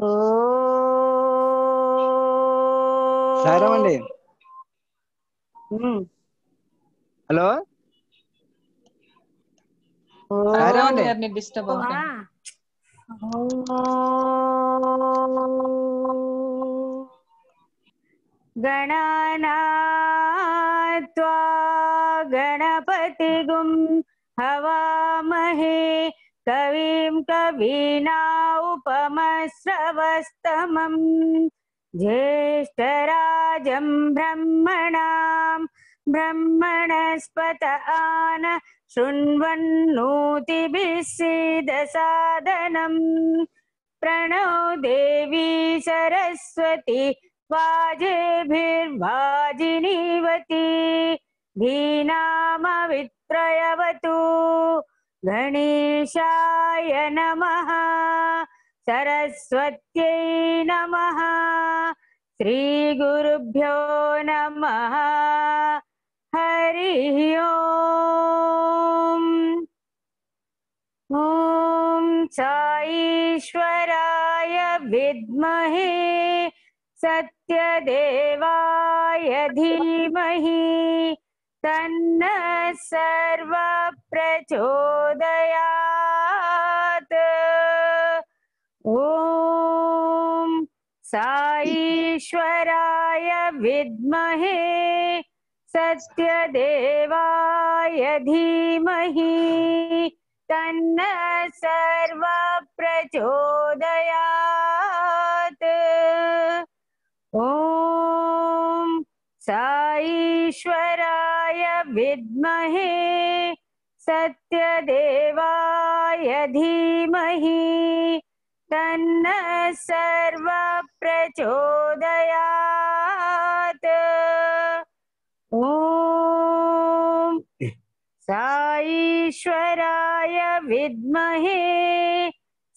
ఓ సారమండి. Hello సారమండి. గారిని disturb అవుతాను. गणानात्वा गणपतिगुं हवामहे कविं कवीना उपमश्रवस्तमम् ज्येष्ठराजं ब्रह्मणां ब्रह्मणस्पत आन शृण्वन्नोतिभिः सीदसादनम् प्रणो देवी सरस्वती वाजेभिर्वाजिनीवती धीनामवित्रयवतु गणेशाय नमः सरस्वत्यै नमः श्रीगुरुभ्यो नमः हरिः ओम् ॐ साईश्वराय विद्महे सत्यदेवाय धीमहि तन्नः सर्वः प्रचोदयात्। ॐ साईश्वराय विद्महे सत्यदेवाय धीमहि तन्नः सर्वः प्रचोदयात्। ॐ साईश्वराय विद्महे सत्यदेवाय धीमहि तन्नः सर्वः प्रचोदयात्। ॐ साईश्वराय विद्महे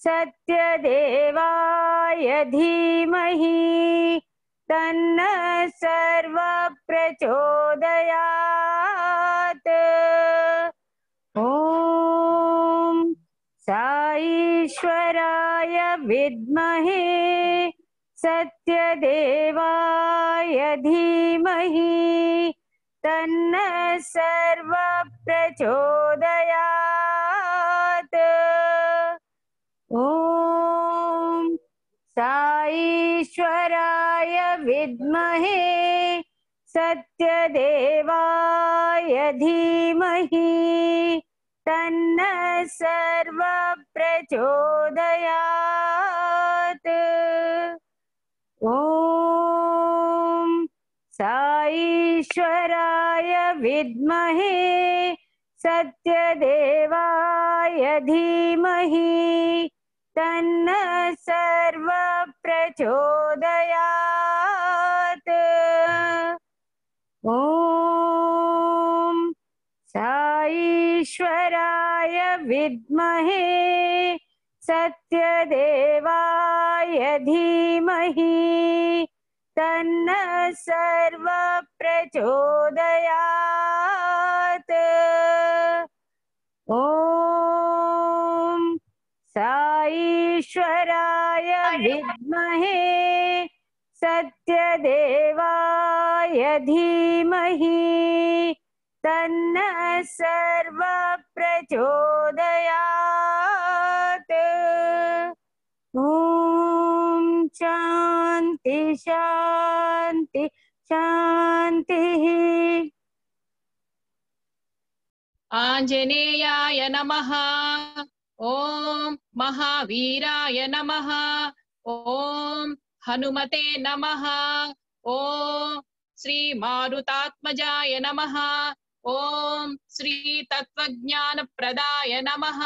सत्यदेवाय धीमहि तन्नः सर्वः प्रचोदयात्। ॐ साईश्वराय विद्महे सत्यदेवाय धीमहि तन्नः सर्वः प्रचोदयात्। ॐ साईश्वराय विद्महे सत्यदेवाय धीमहि तन्नः सर्वः प्रचोदयात्। ॐ साईश्वराय विद्महे सत्यदेवाय धीमहि तन्नः सर्वः प्रचोदयात्। ॐ साईश्वराय विद्महे सत्यदेवाय धीमहि तन्नः सर्वः प्रचोदयात्। ॐ साईश्वराय विद्महे सत्यदेवाय धीमहि तन्नः सर्वः प्रचोदयात्। ॐ शान्ति शान्ति शान्तिः। आञ्जनेयाय नमः। ॐ महावीराय नमः। ॐ हनुमते नमः। ॐ श्रीमारुतात्मजाय नमः। ॐ श्री तत्त्वज्ञानप्रदाय नमः।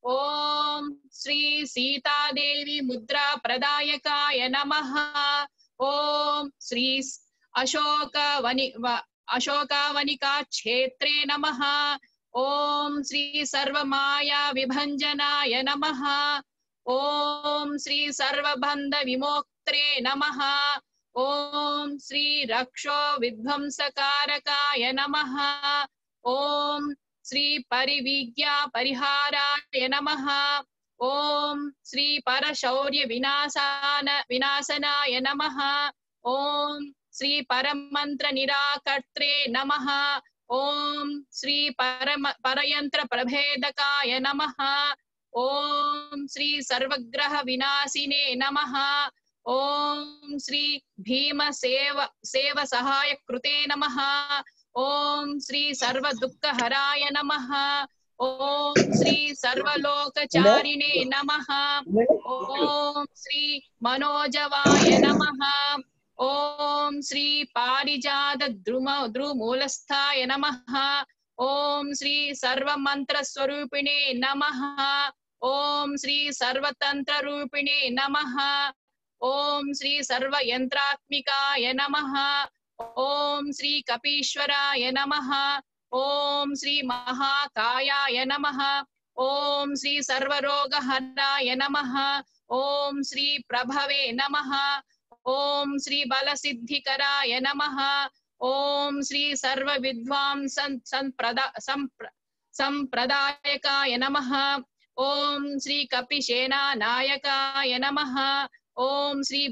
ॐ श्री सीतादेवी मुद्रा प्रदायकाय नमः। ॐ श्री अशोकावनिका क्षेत्रे नमः। ॐ श्री सर्वमाया विभञ्जनाय नमः। ॐ श्री सर्वबन्ध विमोक्त्रे नमः। ॐ श्री रक्षो विध्वंसकारकाय नमः। ॐ श्री परिविद्या परिहाराय नमः। ॐ श्री परशौर्य विनाशनाय नमः। ॐ श्री परमंत्र निराकर्त्रे नमः। ॐ श्री परयंत्र प्रभेदकाय नमः। ॐ श्री सर्वग्रह विनाशिने नमः। ॐ श्री भीम सेव सहाय कृते नमः। ॐ श्री सर्व दुःखहराय नमः। ॐ श्री सर्वलोकचारिणे नमः। ॐ श्री मनोजवाय नमः। ॐ श्री पारिजात द्रुमूलस्थाय नमः। ॐ श्री सर्वमन्त्रस्वरूपिणे नमः। ॐ श्री सर्वतन्त्ररूपिणे नमः। ॐ श्री सर्वयन्त्रात्मिकाय नमः। ॐ श्री कपीश्वराय नमः। ॐ श्री महाकायाय नमः। ॐ श्री सर्वरोगहराय नमः। ॐ श्री प्रभवे नमः। ॐ श्री बलसिद्धिकराय नमः। ॐ श्री सर्वविद्वांसन् संप्रदायकाय नमः। ॐ श्री कपिसेना नायकाय नमः। ॐ श्री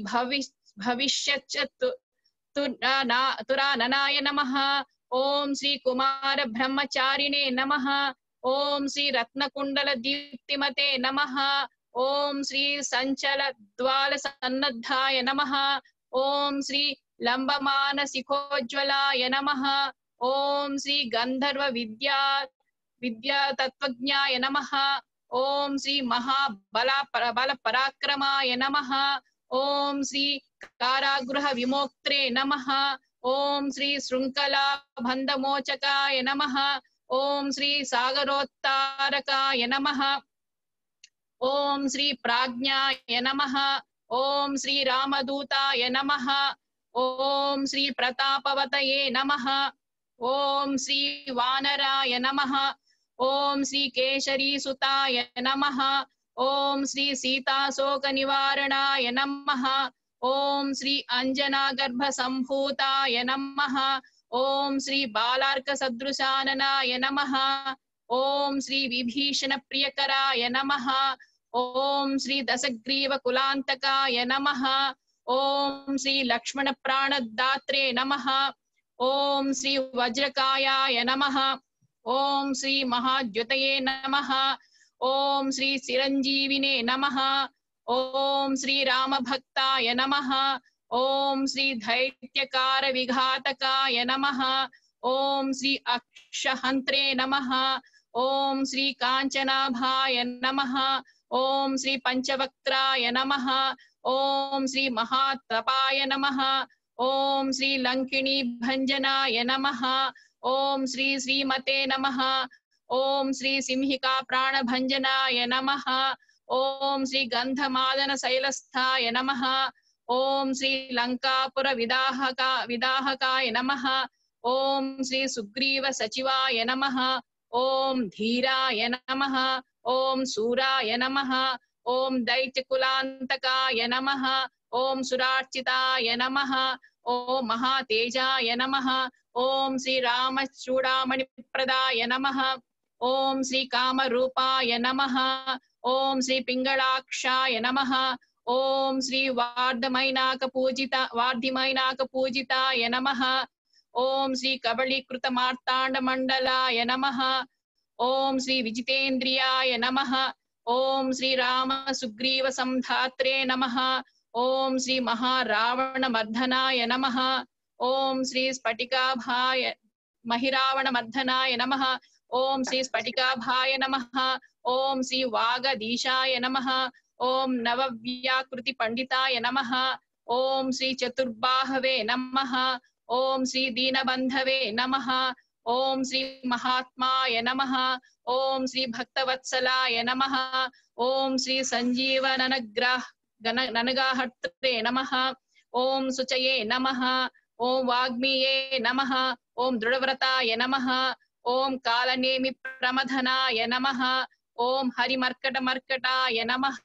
तुराननाय नमः। ॐ श्री कुमार ब्रह्मचारिणे नमः। ॐ श्री रत्नकुंडल दीप्तिमते नमः। ॐ श्री संचल द्वाल सन्नद्धाय नमः। ॐ श्री लंबमान शिखोज्वलाय नमः। ॐ श्री गंधर्व विद्या तत्वज्ञाय नमः। ॐ श्री बल पराक्रमाय नमः। ॐ श्री कारागृह विमोक्त्रे नमः। ॐ श्री शृंखला बंधमोचकाय नमः। ॐ श्री सागरोत्तारकाय नमः। ॐ श्री प्राज्ञाय नमः। ॐ श्री रामदूताय नमः। ॐ श्री प्रतापवतये नमः। ॐ श्री वानराय नमः। ॐ श्री केशरी सुताय नमः। ॐ श्री सीताशोक निवारणाय नमः। ॐ श्री अंजना गर्भ संभूताय नमः। ॐ श्री बालार्क सदृशाननाय नमः। ॐ श्री विभीषण प्रियकराय नमः। ॐ श्री दशग्रीव कुलांतकाय नमः। ॐ श्री लक्ष्मण प्राणदात्रे नमः। ॐ श्री वज्रकायाय नमः। ॐ श्री महाद्युतये नमः। ॐ श्री चिरंजीविने नमः। ॐ श्री रामभक्ताय नमः। ॐ श्री दैत्यकार विघातकाय नमः। ॐ श्री अक्षहंत्रे नमः। ॐ श्री कांचनाभाय नमः। ॐ श्री पंचवक्त्राय नमः। ॐ श्री महातपाय नमः। ॐ श्री लंकिणी भंजनाय नमः। ॐ श्री श्रीमते नमः। ॐ श्री सिंहिका प्राणभंजनाय नमः। ॐ श्री गंधमादन शैलस्थाय नमः। ॐ श्री लंकापुर विदाहकाय नमः। ॐ श्री सुग्रीव सचिवाय नमः। ॐ धीराय नमः। ॐ सूराय नमः। ॐ दैत्यकुलांतकाय नमः। ॐ सुरार्चिताय नमः। ॐ महातेजाय नमः। ॐ श्री रामचूड़ामणि प्रदाय नमः। ॐ श्री कामरूपाय नमः। ॐ श्री पिंगलाक्षाय नमः। ॐ श्री वार्धमैनाक पूजिताय नमः। ॐ श्री कबलीकृत मार्तांड मंडलाय नमः। ॐ श्री विजितेन्द्रियाय नमः। ॐ श्री राम सुग्रीव संधात्रे नमः। ॐ श्री महारावण मर्दनाय नमः। ॐ श्री स्फटिकाभाय महिरावण मर्दनाय नमः। ॐ श्री स्फटिकाभाय नमः। ॐ श्री वागधीशाय नमः। ॐ नवव्याकृति पंडिताय नमः। ॐ श्री चतुर्बाहवे नमः। ॐ श्री दीनबंधवे नमः। ॐ श्री महात्माय नमः। ॐ श्री भक्तवत्सलाय नमः। ॐ श्री ननगाहर्त्रे नमः। ॐ शुचये नमः। ॐ वाग्मीये नमः। ॐ दृढव्रताय नमः। ॐ कालनेमि प्रमथनाय नमः। ॐ हरिमर्कटमर्कटाय नमः।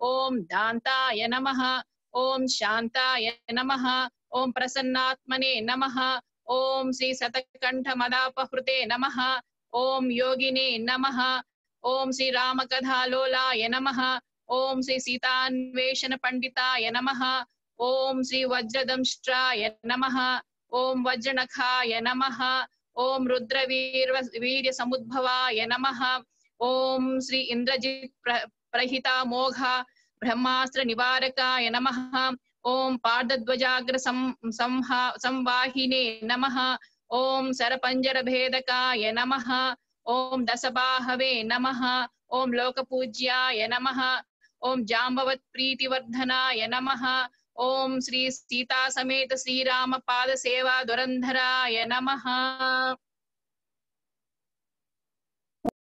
ॐ दान्ताय नमः। ॐ शान्ताय नमः। ॐ प्रसन्नात्मने नमः। ॐ श्री शतकंठ मदापहृते नमः। ॐ योगिने नमः। ఓం శ్రీ రామకథాలోలాయ నమః. ఓం శ్రీ సీతాన్వేషణ పండితాయ నమః. ఓం శ్రీ వజ్రదంష్ట్రాయ నమః. ఓం వజ్రనఖాయ నమః. ఓం వీర్య సముద్భవాయ నమః. ఓం శ్రీ ఇంద్రజిత్ ప్రహిత మోఘ బ్రహ్మాస్త్ర నివారకాయ నమః. ఓం పార్ధధ్వజాగ్ర సంవాహినే నమః. ఓం శరపంజర భేదకాయ నమః. ఓం దశబాహవే నమః. ఓం లోకపూజ్యాయ నమః. ఓం జాంబవత్ ప్రీతివర్ధనాయ నమః. ఓం శ్రీ సీతా సమేత శ్రీరామ పాద సేవా దురంధరాయ నమః.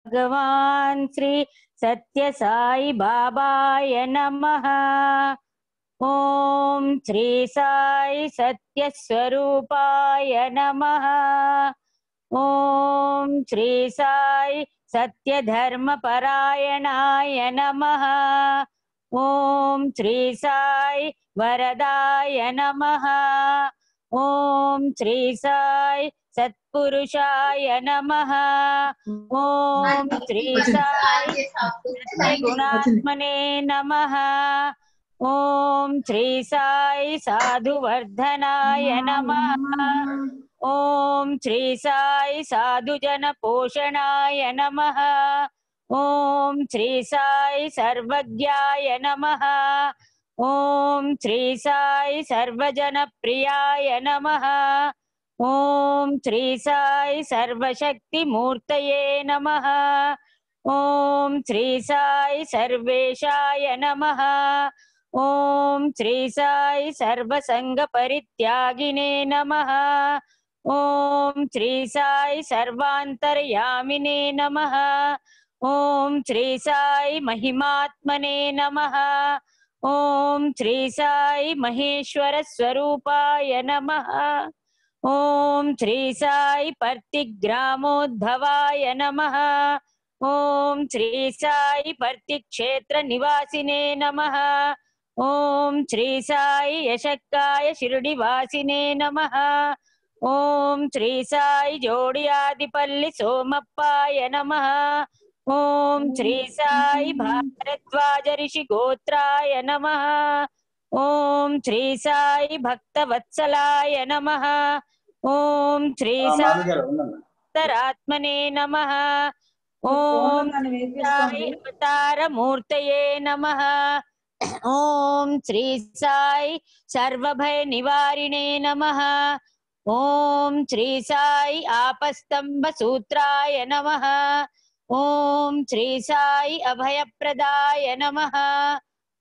భగవాన్ శ్రీ సత్య సాయి బాబాయ నమః. ఓం శ్రీ సాయి సత్య స్వరూపాయ నమః. ఓం శ్రీ సాయి సత్య ధర్మ పరాయణాయ నమః. ఓం శ్రీ సాయి వరదాయ నమః. ఓం శ్రీ సాయి సత్పురుషాయ నమః. ఓం శ్రీ సాయి సత్యగుణాత్మనే నమః. ఓం శ్రీ సాయి సాధువర్ధనాయ నమః. ఓం శ్రీ సాయి సాధుజన పోషణాయ నమః. ఓం శ్రీ సాయి సర్వజ్ఞాయ నమః. ఓం శ్రీ సాయి సర్వజన ప్రియాయ నమః. ఓం శ్రీ సాయి సర్వశక్తి మూర్తయే నమః. ఓం శ్రీ సాయి సర్వేశాయ నమః. ఓం శ్రీ సాయి సర్వసంగ పరిత్యాగినే నమః. ఓం శ్రీ సాయి సర్వాంతర్యామినే నమః. ఓం శ్రీ సాయి మహిమాత్మనే నమః. ఓం శ్రీ సాయి మహేశ్వర స్వరూపాయ నమః. ఓం శ్రీ సాయి పర్తిగ్రామోద్భవాయ నమః. ఓం శ్రీ సాయి పర్తి క్షేత్ర నివాసినే నమః. ఓం శ్రీ సాయి యశక్కాయ షిరిడివాసినే నమః. ఓం శ్రీ సాయి జోడియాదిపల్లి సోమప్పాయ నమః. ఓం శ్రీ సాయి భారద్వాజ ఋషి గోత్రాయ నమః. ఓం శ్రీ సాయి భక్తవత్సలాయ నమః. ఓం శ్రీ సాయి అంతరాత్మనే నమః. ఓం సాయి అవతార మూర్తయే నమః. ఓం శ్రీ సాయి సర్వభయ నివారిణే నమః. ఓం శ్రీ సాయి ఆపస్తంభ సూత్రాయ నమః. ఓం శ్రీ సాయి అభయప్రదాయ నమః.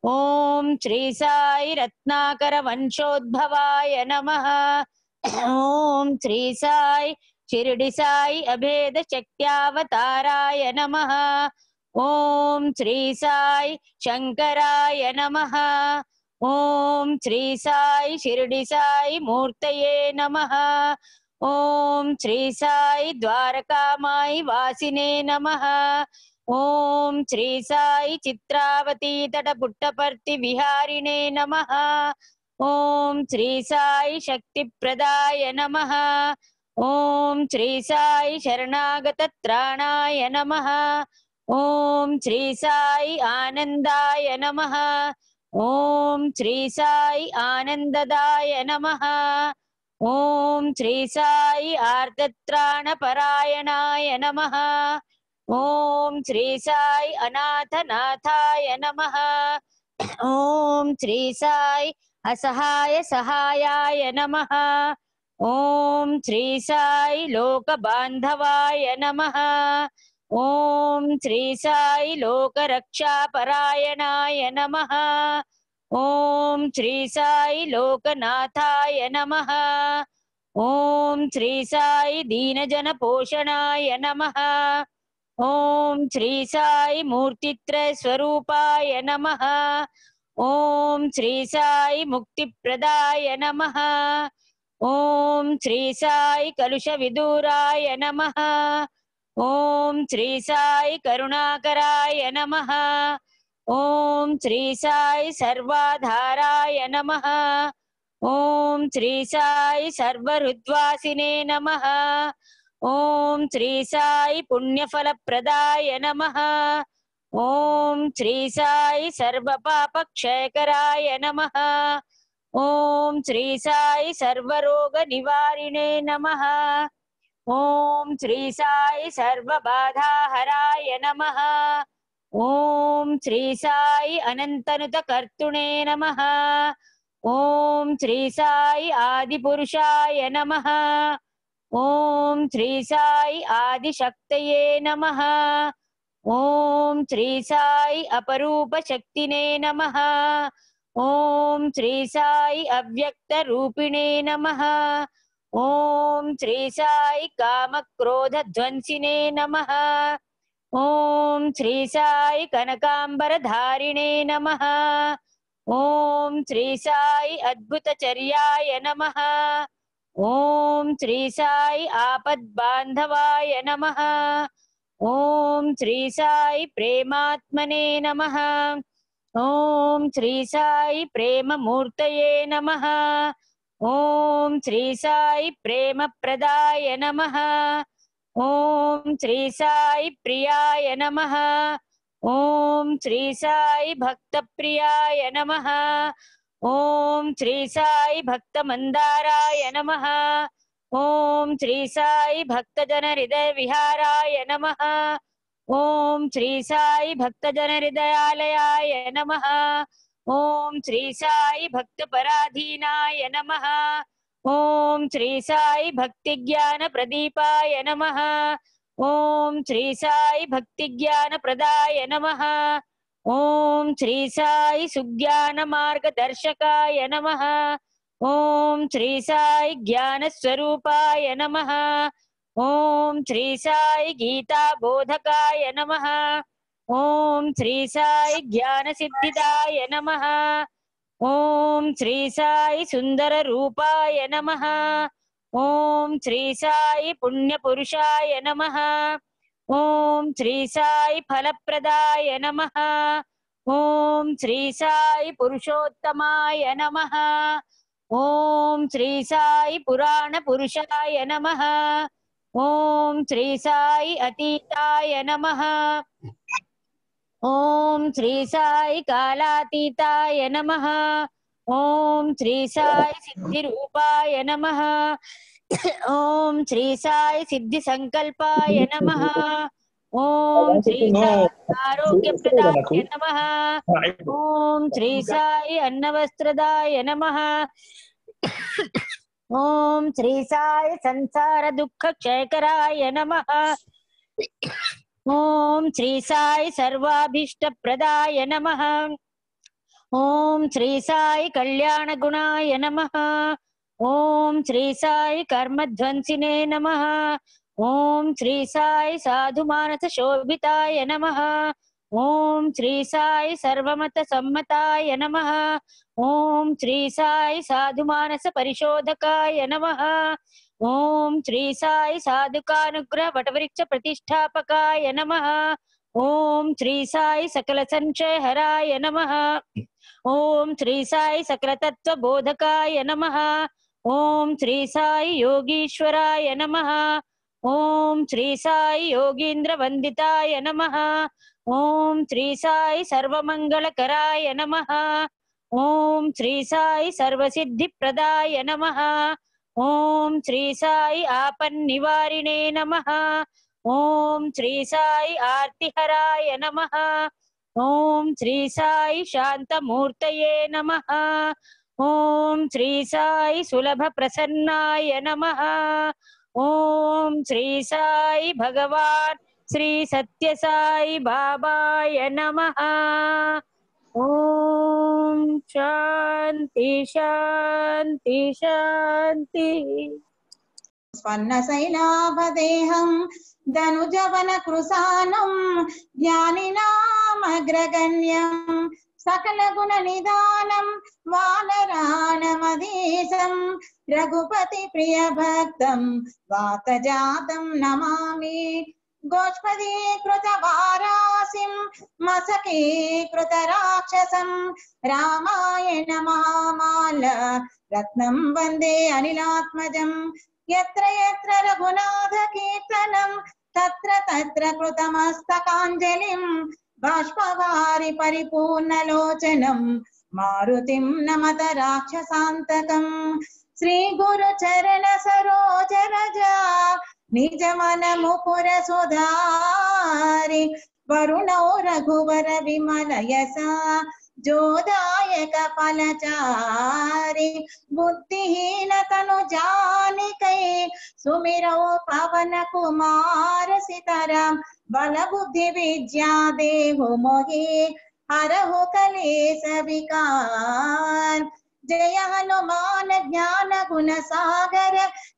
ఓం శ్రీ సాయి రత్నాకర వంశోద్భవాయ నమః. ఓం శ్రీ సాయి షిరిడి సాయి అభేద శక్త్యావతారాయ నమః. ఓం శ్రీ సాయి శంకరాయ నమః. ఓం శ్రీ సాయి షిరిడి సాయి మూర్తయే నమః. ఓం శ్రీ సాయి ద్వారకామాయి వాసినే నమః. ఓం శ్రీ సాయి చిత్రావతీ తట పుట్టపర్తి విహారిణే నమః. ఓం శ్రీ సాయి శక్తి ప్రదాయ నమః. ఓం శ్రీ సాయి శరణాగత త్రాణాయ నమః. ఓం శ్రీ సాయి ఆనందాయ నమః. ఓం శ్రీ సాయి ఆనందదాయ నమః. ఓం శ్రీ సాయి ఆర్తత్రాణ పరాయణాయ నమః. ఓం శ్రీ సాయి అనాథనాథాయ నమః. ఓం శ్రీ సాయి అసహాయ సహాయాయ నమః. ఓం శ్రీ సాయి లోక బాంధవాయ నమః. ఓం శ్రీ సాయి లోక రక్షాపరాయణాయ నమః. ఓం శ్రీ సాయి లోకనాథాయ నమః. ఓం శ్రీ సాయి దీనజన పోషణాయ నమః. ఓం శ్రీ సాయి మూర్తిత్రయ స్వరూపాయ నమః. ఓం శ్రీ సాయి ముక్తిప్రదాయ నమః. ఓం శ్రీ సాయి కలుష విదూరాయ నమః. ఓం శ్రీ సాయి కరుణాకరాయ నమః. ఓం శ్రీ సాయి సర్వాధారాయ నమః. ఓం శ్రీ సాయి సర్వహృద్వాసినే నమః. ఓం శ్రీ సాయి పుణ్యఫలప్రదాయ నమః. ఓం శ్రీ సాయి సర్వపాపక్షయకరాయ నమః. ఓం శ్రీ సాయి సర్వరోగ నివారిణే నమః. ఓం శ్రీ సాయి సర్వబాధాహరాయ నమః. ఓం శ్రీ సాయి అనంతనుత కర్తుణే నమః. ఓం శ్రీ సాయి ఆదిపురుషాయ నమః. ఓం శ్రీ సాయి ఆదిశక్తయే నమః. ఓం శ్రీ సాయి అపరూప శక్తినే నమః. ఓం శ్రీ సాయి అవ్యక్త రూపిణే నమః. ఓం శ్రీ సాయి కామక్రోధ ధ్వంసినే నమః. ఓం శ్రీ సాయి కనకాంబరధారిణే నమః. ఓం శ్రీ సాయి అద్భుత చర్యాయ నమః. ఓం శ్రీ సాయి ఆపద్బాంధవాయ నమః. ఓం శ్రీ సాయి ప్రేమాత్మనే నమః. ఓం శ్రీ సాయి ప్రేమమూర్తయే నమః. ఓం శ్రీ సాయి ప్రేమప్రదాయ నమః. ఓం శ్రీ సాయి ప్రియాయ నమః. ఓం శ్రీ సాయి భక్తప్రియాయ నమః. ఓం శ్రీ సాయి భక్తమందారాయ నమః. ఓం శ్రీ సాయి భక్తజన హృదయ విహారాయ నమః. ఓం శ్రీ సాయి భక్తజన హృదయాలయాయ నమః. ఓం శ్రీ సాయి భక్త పరాధీనాయ నమః. ఓం శ్రీ సాయి భక్తి జ్ఞాన ప్రదీపాయ నమః. ఓం శ్రీ సాయి భక్తి జ్ఞాన ప్రదాయ నమః. ఓం శ్రీ సాయి సుజ్ఞాన మార్గదర్శకాయ నమః. ఓం శ్రీ సాయి జ్ఞాన స్వరూపాయ నమః. ఓం శ్రీ సాయి గీతా బోధకాయ నమః. ఓం శ్రీ సాయి జ్ఞాన సిద్ధిదాయ నమః. ఓం శ్రీ సాయి సుందర రూపాయ నమః. ఓం శ్రీ సాయి పుణ్యపురుషాయ నమః. ఓం శ్రీ సాయి ఫలప్రదాయ నమః. ఓం శ్రీ సాయి పురుషోత్తమాయ నమః. ఓం శ్రీ సాయి పురాణ పురుషాయ నమః. ఓం శ్రీ సాయి అతీతాయ నమః. ఓం శ్రీ సాయి కాలాతీతాయ నమః. ఓం శ్రీ సాయి సిద్ధి రూపాయ నమః. ఓం శ్రీ సాయి సిద్ధి సంకల్పాయ నమః. ఓం శ్రీ సాయి ఆరోగ్యప్రదాయ నమః. ఓం శ్రీ సాయి అన్నవస్త్రదాయ నమః. ఓం శ్రీ సాయి సంసార దుఃఖ క్షయకరాయ నమః. ఓం శ్రీ సాయి సర్వాభీష్ట ప్రదాయ నమః. ఓం శ్రీ సాయి కళ్యాణ గుణాయ నమః. ఓం శ్రీ సాయి కర్మధ్వంసినే నమః. ఓం శ్రీ సాయి సాధు మానస శోభితాయ నమః. ఓం శ్రీ సాయి సర్వమత సమ్మతాయ నమః. ఓం శ్రీ సాయి సాధు మానస పరిశోధకాయ నమః. ఓం శ్రీ సాయి సాధుకానుగ్రహ వటవృక్ష ప్రతిష్టాపకాయ నమః. ఓం శ్రీ సాయి సకల సంశయహరాయ నమః. ఓం శ్రీ సాయి సకల తత్వ బోధకాయ నమః. ఓం శ్రీ సాయి యోగీశ్వరాయ నమః. ఓం శ్రీ సాయి యోగీంద్ర వందితాయ నమః. ఓం శ్రీ సాయి సర్వమంగళకరాయ నమః. ఓం శ్రీ సాయి సర్వసిద్ధి ప్రదాయ నమః. ఓం శ్రీ సాయి ఆపన్నివారిణే నమః. ఓం శ్రీ సాయి ఆర్తిహరాయ నమః. ఓం శ్రీ సాయి శాంతమూర్తయే నమః. ఓం శ్రీ సాయి సులభ ప్రసన్నాయ నమః. ఓం శ్రీ సాయి భగవాన్ శ్రీ సత్య సాయి బాబాయ నమః. ఓం శాంతి శాంతి శాంతి. స్వర్ణశైలాభదేహం ధనుజవన కృశానం జ్ఞానినామగ్రగణ్యం సకల గుణ నిదానం వానరాణమధీశం రఘుపతి ప్రియ భక్తం వాతజాతం నమామి. గోష్పదీకృత వారాసిం మసకీకృత రాక్షసం రామాయణ మహామాల రత్నం వందే అనిలాత్మజం. यत्र यत्र रघुनाथ कीर्तनं तत्र तत्र कृतमस्तकाञ्जलिं बाष्पवारि परिपूर्णलोचनं मारुतिं नमत राक्षसान्तकम् श्रीगुरुचरण सरोज रजा निज मन मुकुर सुधारि वरुणो रघुवर विमल यसा जोदायक फलचारि बुद्धिहीन तनु जानिकै सुमिरौ पवन कुमार सीताराम बल बुद्धि विद्या देहु मोहि हरहु कलेश विकार जय हनुमान ज्ञान गुण सागर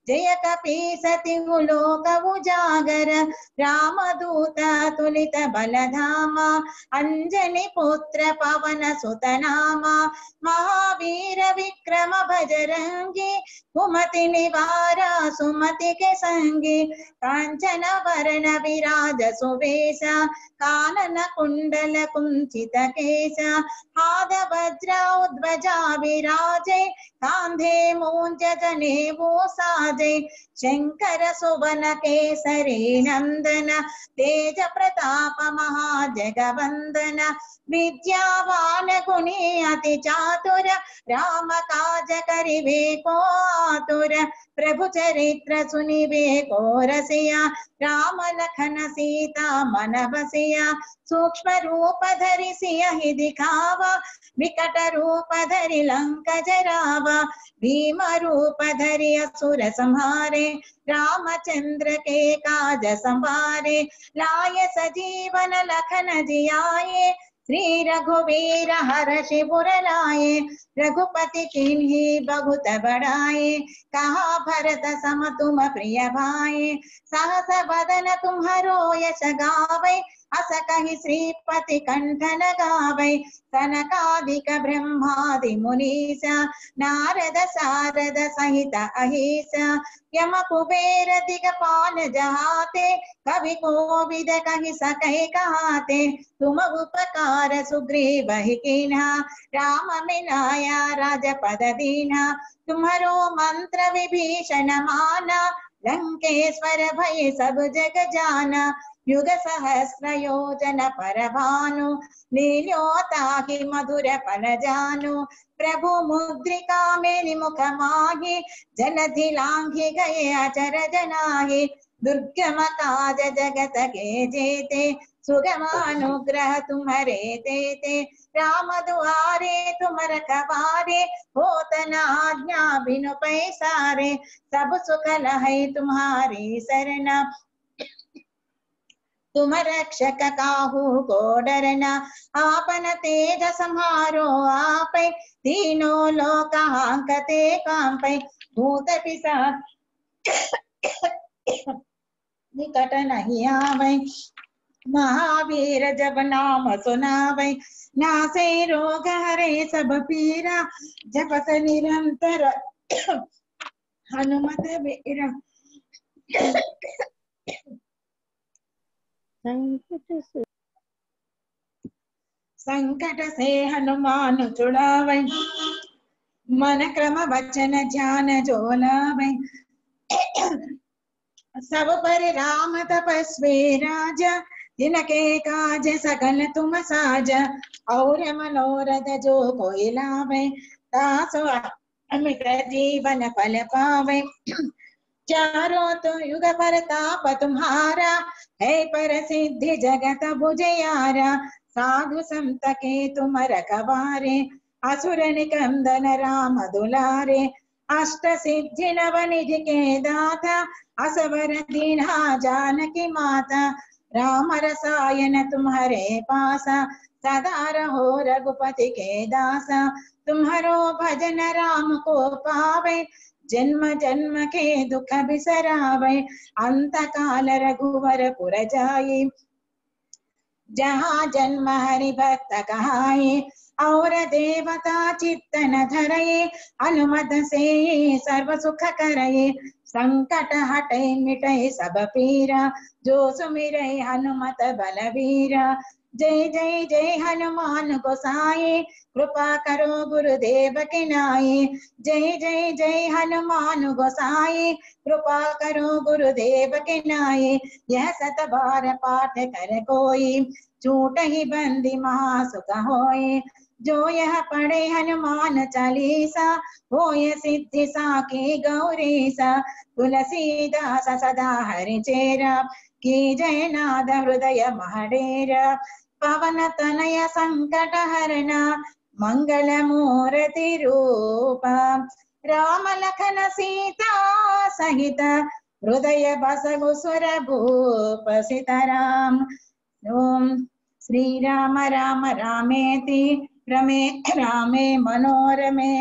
जय कपीसति लोक उजागर रामदूत तुलित बलधामा अंजनी पुत्र पवन सुत नामा महावीर विक्रम भजरंगी कुमति निवारा सुमति के संगी कांचन वरण विराज सुवेश कानन कुंडल कुंचित केश हाथ वज्र ध्वजा विराजे कांधे मूंज जनेऊ साजे शंकर सुवन केसरी नंदन तेज प्रताप महाजगवंदन विद्यावान गुणी अति चातुर राम काज करिबे को आतुर प्रभु चरित्र सुनिबे को रसिया राम लखन सीता मन बसिया सूक्ष्म रूप धरि सियहि दिखावा विकट रूप धरि लंक जरावा भीम रूप धरि असुर संहारे रामचंद्र के काज संवारे लाय सजीवन लखन जियाए श्री रघुवीर हर्षि पुर लाए रघुपति किन्ही बहुत बड़ाए कहा भरत सम तुम प्रिय भाई सहस बदन तुम्हारो यश गावे अस कहि श्रीपति कंठ लगावे सनकादिक ब्रह्मादि मुनीश नारद सारद सहित अहिस यम कुबेर दिगपाल जहाते कवि कोविद कहि सकै कहाते तुम उपकार सुग्रीव ही कीन्हा राम मिलाया राजपद दीन्हा तुम्हारो मंत्र विभीषण माना लंकेश्वर भय सब जग जाना युग सहस्र योजन पर भानु लील्यो ताहि मधुर फल जानु प्रभु मुद्रिका मेलि मुख माहि जलधि लांघि गए अचर जनाहि दुर्गम काज जगत के जेते सुगम अनुग्रह तुम्हारे देते राम दुआरे तुम रखवारे होत न आज्ञा बिनु पैसारे सब सुख लहै तुम्हारी सरना तुम रक्षक काहू को डरना आपन तेज संहारो आपै तीनों लोक हांकते कांपै भूत पिशाच निकट नहीं आवे महावीर जब नाम सुनावे नासे रोग हरे सब पीरा जपत निरंतर हनुमत वीरा संकट से हनुमान छुड़ावे मन क्रम वचन ध्यान जो लावे सब पर राम तपस्वी राजा जिनके काज सकल तुम साजा और मनोरथ जो कोई लावे तासो अमित जीवन फल पावे चारों तो युग परताप तुम्हारा है पर सिद्धि जगत बुझयारा साधु संत के तुम रखवारे असुर निकंदन राम दुलारे अष्ट सिद्धि नव निधि के दाता असवर दीन्हा जानकी माता राम रसायन तुम्हारे पासा सदा रहो रघुपति के दासा तुम्हारो भजन राम को पावे जन्म जन्म के दुख बिसरावे अंत काल रघुवर पुर जाए जहाँ जन्म हरि भक्त कहाए और देवता चित्तन धरये अनुमत से सर्व सुख करये संकट हटे मिटे सब पीरा जो सुमिरे हनुमत बलवीरा जय जय जय हनुमान गोसाई कृपा करो गुरुदेव की नाई। जय जय जय हनुमान गोसाई कृपा करो गुरुदेव की नाई। यह 7 बार पाठ कर कोई छूट ही बंदी महासुख होई। जो यह पढ़े हनुमान चालीसा होय सिद्धि साखी गौरीसा। तुलसीदास सदा हरि चेरा की जय नाद हृदय महडेरा। पवन तनय संकट हरना मंगल मूर्ति रूपा। राम लखन सीता सहित हृदय बसगु सुर भूप सीताराम। ओम श्री राम राम रामेति रमे रामे मनोरमे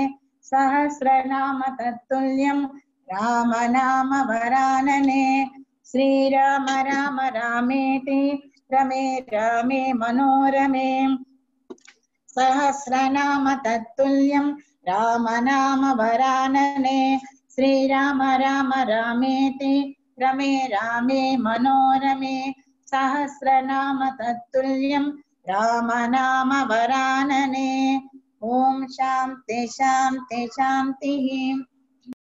सहस्रनाम तत्तुल्यं राम नाम वरानने। श्री राम राम रामेति रमे रामे मनोरमे सहस्रनाम तत्तुल्यं राम नाम वरानने। श्री राम राम रामेति रमे रामे मनोरमे सहस्रनाम तत्तुल्यं राम नाम वरानने। ओम शांति शांति शांति।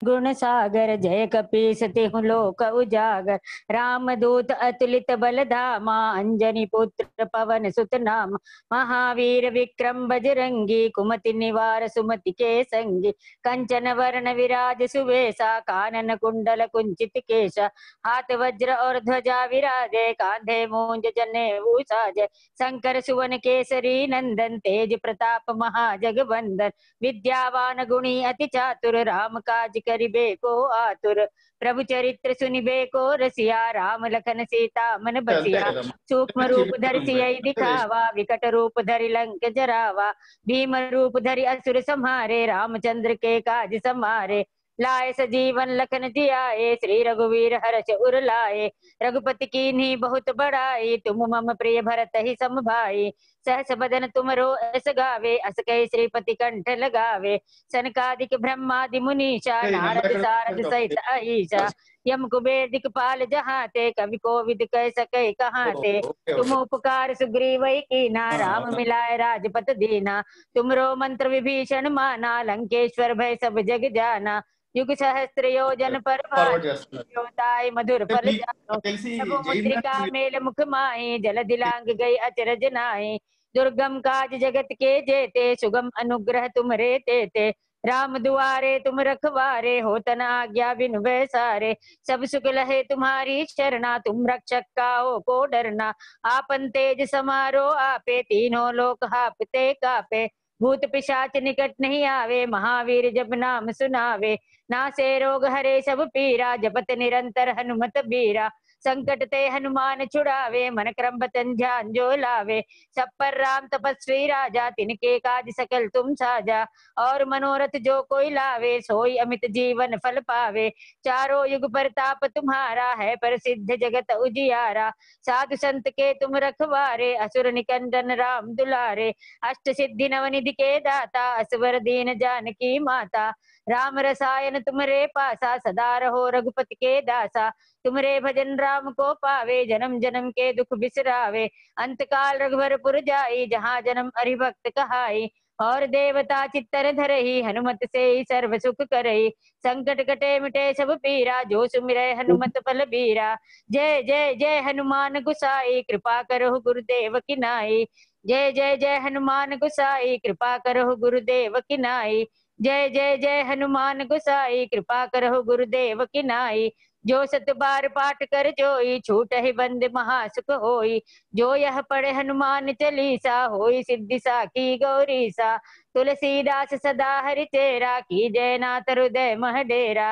गुण सागर जय कपीस तिहु लोक उजागर। रामदूत अतुलित बल धामा अंजनी पुत्र पवन सुत नाम। महावीर विक्रम बजरंगी कुमति निवार सुमति के संगी। कंचन वर्ण विराज सुवेशा कानन कुंडल कुंचित केशा। हाथ वज्र और ध्वजा विराजे कांधे मूंज जनेऊ साजे। शंकर सुवन केसरी नंदन तेज प्रताप महाजगवंदन। विद्यावान गुणी अति चातुर राम काज करिबे को आतुर। प्रभु चरित्र सुनिबे को रसिया राम लखन सीता मन बसिया। सूक्ष्म रूप धरि सियहि दिखावा विकट रूप धरि लंक जरावा। भीम रूप धरि असुर संहारे रामचंद्र के काज संहारे। लाए सजीवन लखन जियाए श्री रघुवीर हर्ष उर लाए। रघुपति कीन्ही बहुत बड़ाई तुम मम प्रिय भरत ही सम भाई। सहस बदन तुमरो अस गावे अस कहि श्रीपति कंठ लगावे। सनकादिक ब्रह्मादि मुनीषा नारद सारद सहित अहिषा। यम कुबेर दिखपाल जहाते कवि कोविद कह सके कहाते। तुम उपकार सुग्रीव कीना राम मिलाए राजपत दीना। तुमरो मंत्र विभीषण माना लंकेश्वर भय सब जग जाना। युग सहस्त्र योजन पर भाई मधुर फल जानो। प्रभु मुद्रिका मेल मुख माहि जल दिलांग गई अचरज नाहि। दुर्गम काज जगत के जेते सुगम अनुग्रह तुमरे तेते। राम दुआरे तुम रखवारे होतन आज्ञा बिनु बैसारे। सब सुख लहे तुम्हारी शरणा तुम रक्षक काहो को डरना। आपन तेज समारो आपे तीनों लोक हापते कापे। भूत पिशाच निकट नहीं आवे महावीर जब नाम सुनावे। नासे रोग हरे सब पीरा जपत निरंतर हनुमत बीरा। संकट ते हनुमान छुड़ावे मन क्रम बचन ध्यान जो लावे। सब पर राम तपस्वी राजा तिनके काज सकल तुम साजा। और मनोरथ जो कोई लावे सोई अमित जीवन फल पावे। चारों युग परताप तुम्हारा है प्रसिद्ध जगत उजियारा। साधु संत के तुम रखवारे असुर निकंदन राम दुलारे। अष्ट सिद्धि नवनिधि के दाता असवर दीन जानकी माता। राम रसायन तुमरे पासा सदा रहो रघुपति के दासा। तुमरे भजन राम को पावे जन्म जन्म के दुख बिसरावे। अंत काल रघुवरपुर जाई जहाँ जन्म हरि भक्त कहाई। और देवता चित्तर धरहि हनुमत से सर्व सुख करहि। संकट कटे मिटे सब पीरा जो सुमिरै हनुमत बल बीरा। जय जय जय हनुमान गुसाई कृपा करहु गुरुदेव की नाई। जय जय जय हनुमान गुसाई कृपा करहु गुरुदेव की नाई। जय जय जय हनुमान गुसाई कृपा करहु गुरुदेव की नाई। जो 7 बार पाठ कर जोई छूट ही बंद महासुख होई। जो यह पढ़े हनुमान चालीसा होई सिद्धि साखी गौरीसा। तुलसीदास सदा हरि चेरा की जय नाथ हृदय मह डेरा।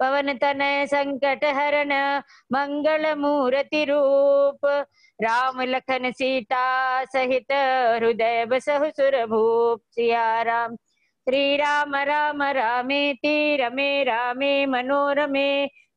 पवन तनय संकट हरण मंगल मूर्ति रूप। राम लखन सीता सहित हृदय बसहु सुर भूप। सिया राम श्री राम राम रामेति रमे रामे मनोरमे।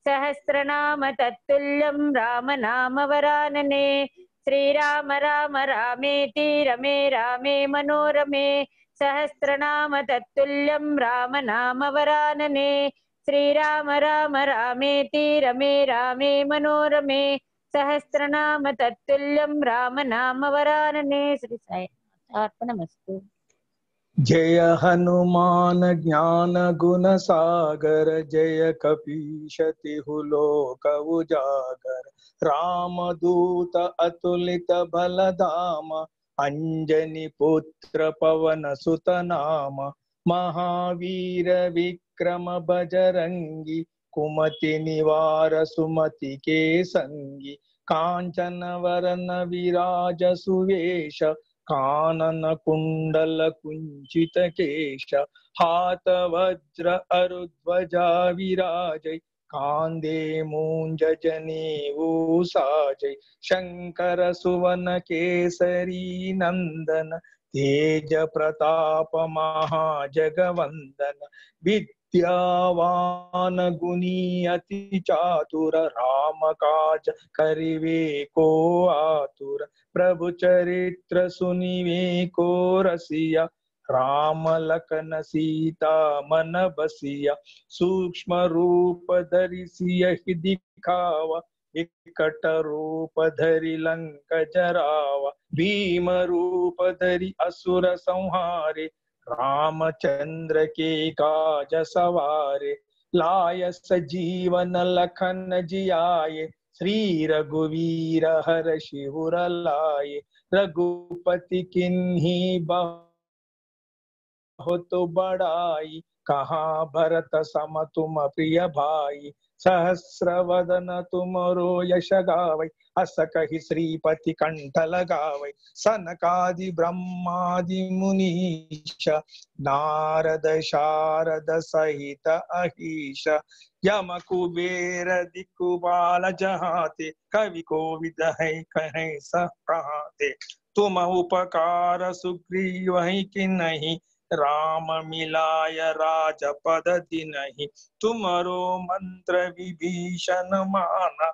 सहस्रनाम तत्तुल्यं राम नाम वरानने। श्री राम राम रामेति रमे रामे मनोरमे। सहस्रनाम तत्तुल्यं राम नाम वरानने। श्री राम राम रामेति रमे रामे मनोरमे। सहस्रनाम तत्तुल्यं राम नाम वरानने। श्री साई अर्पणमस्तु। जय हनुमान ज्ञान गुण सागर, जय कपीश तिहु लोक उजागर। राम दूत अतुलित बल धाम, अंजनी पुत्र पवन सुत नाम। महावीर विक्रम बजरंगी, कुमति निवार सुमति के संगी। कांचन वरन विराज सुवेश, कानन कुंडल कुंचित केश। हाथ वज्र अरुध्वजा विराजै, कांधे मूंज जनेऊ साजै। शंकर सुवन केसरी नंदन, तेज प्रताप महाजगवंदन। विद्यावान गुणी अति चातुर, राम काज करिवे को आतुर। प्रभु चरित्र सुनिवे को रसिया, राम लखन सीता मन बसिया। सूक्ष्म रूप धरि सियहि दिखावा, विकट रूप धरि लंक जरावा। भीम रूप धरि असुर संहारे, रामचंद्र के काज सवारे। लाय सजीवन लखन जियाए, श्री रघुवीर हर शिवर लाए। रघुपति किन्ही बहुत बड़ाई, कहाँ भरत सम तुम प्रिय भाई। सहस्र वदन तुमरो यश गावै, अस कहि श्रीपति कंठ लगावै। सनकादि ब्रह्मादि मुनीश, नारद शारद सहित अहीश। यम कुबेर दिक्पाल जहाते, कवि कोविद है कहे सब कहाते। तुम उपकार सुग्रीव किन्हि, राम मिलाय राजपद दीन्हि। तुमरो मंत्र विभीषण माना,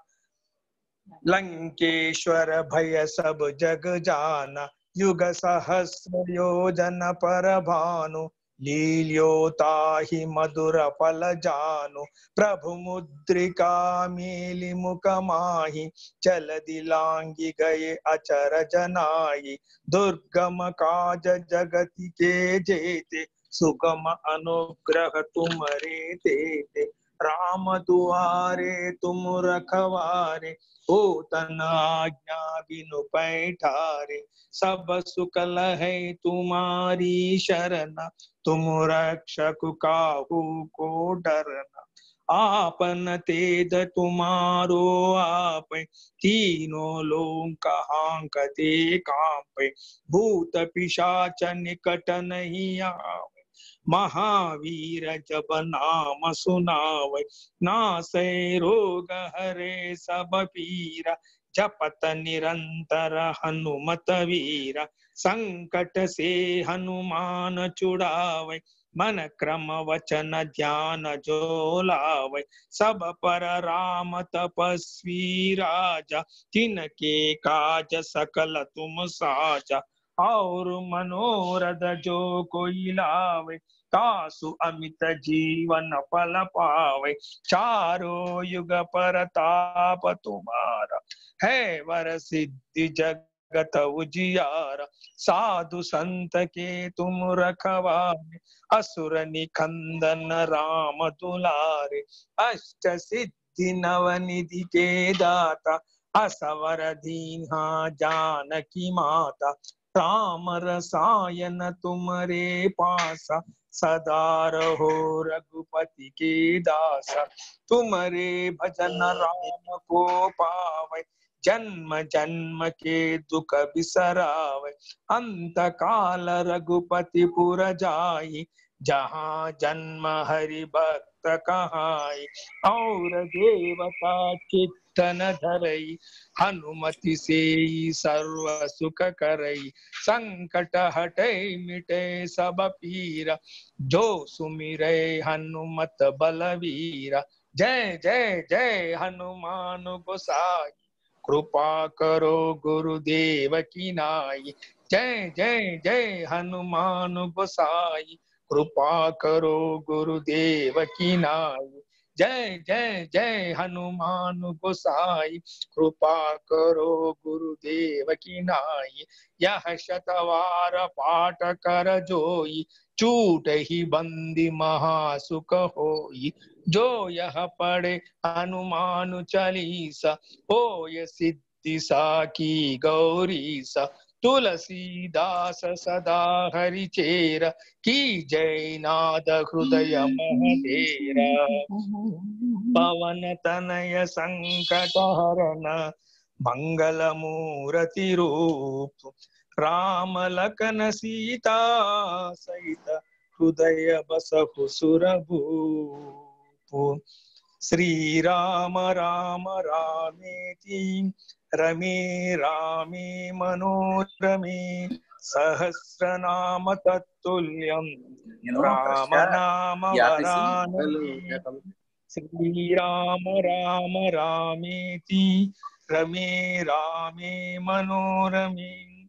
लंकेश्वर भय सब जग जाना। युग सहस्र योजन पर भानु, लील्योताहि मधुर फल जानु। प्रभु मुद्रिका मेलि मुख माहि, चल दिलांगी गए अचर जनाई। दुर्गम काज जगति के जेते, सुगम अनुग्रह तुमरे तेते। राम दुआरे तुम रखवारे, हो तना आज्ञा बिनु पैठारे। सब सुख लहै तुम्हारी शरण, तुम रक्षक काहू को डरना। आपन तेज तुम्हारो आपै, तीनों लोक हांकते कांपै। भूत पिशाच निकट नहीं आवे, महावीर जब नाम सुनावै। नासै रोग हरे सब पीरा, जपत निरंतर हनुमत वीरा। संकट से हनुमान छुड़ावै, मन क्रम वचन ध्यान जो लावै। सब पर राम तपस्वी राजा, तिनके काज सकल तुम साजा। और मनोरथ जो कोई लावे, तासु अमित जीवन फल पावे। चारों युग परताप तुम्हारा, है वर सिद्धि जगत उजियारा। साधु संत के तुम रखवारे, असुर निकंदन राम दुलारे। अष्ट सिद्धि नवनिधि के दाता, असवर दीन्हा जानकी माता। राम रसायन तुमरे पासा, सदा रहो रघुपति के दासा। तुमरे भजन राम को पावै, जन्म जन्म के दुख बिसरावै। अंत काल रघुपति पुर जाई, जहाँ जन्म हरि भक्त कहाई। और देवता चित्तन धरई, हनुमति से सर्व सुख करई। संकट हटै मिटै सब पीरा, जो सुमिरै हनुमत बलवीरा। जय जय जय हनुमान गोसाई, कृपा करो गुरुदेव की नाई। जय जय जय हनुमान गोसाई, कृपा करो गुरुदेव की नाई। जय जय जय हनुमान गोसाई, कृपा करो गुरुदेव की नाई। यह शतवार पाठ कर जोई, छूट ही बंदी महासुख होई। जो यह पढ़े हनुमान चालीसा, हो ये सिद्धि साकी गौरी सा। तुलसीदास सदा हरि चेरा, की जय नाद हृदय महडेरा। पवन तनय संकट हरन, मंगल मूर्ति रूप। राम लखन सीता सहित, हृदय बसहु सुरभूप। श्री राम राम रामेति, रमे रामे मनोरमे। सहस्रनाम तत्तुल्यं, राम नाम वरानने। श्री राम राम रामेति, रमे रामे मनोरमे।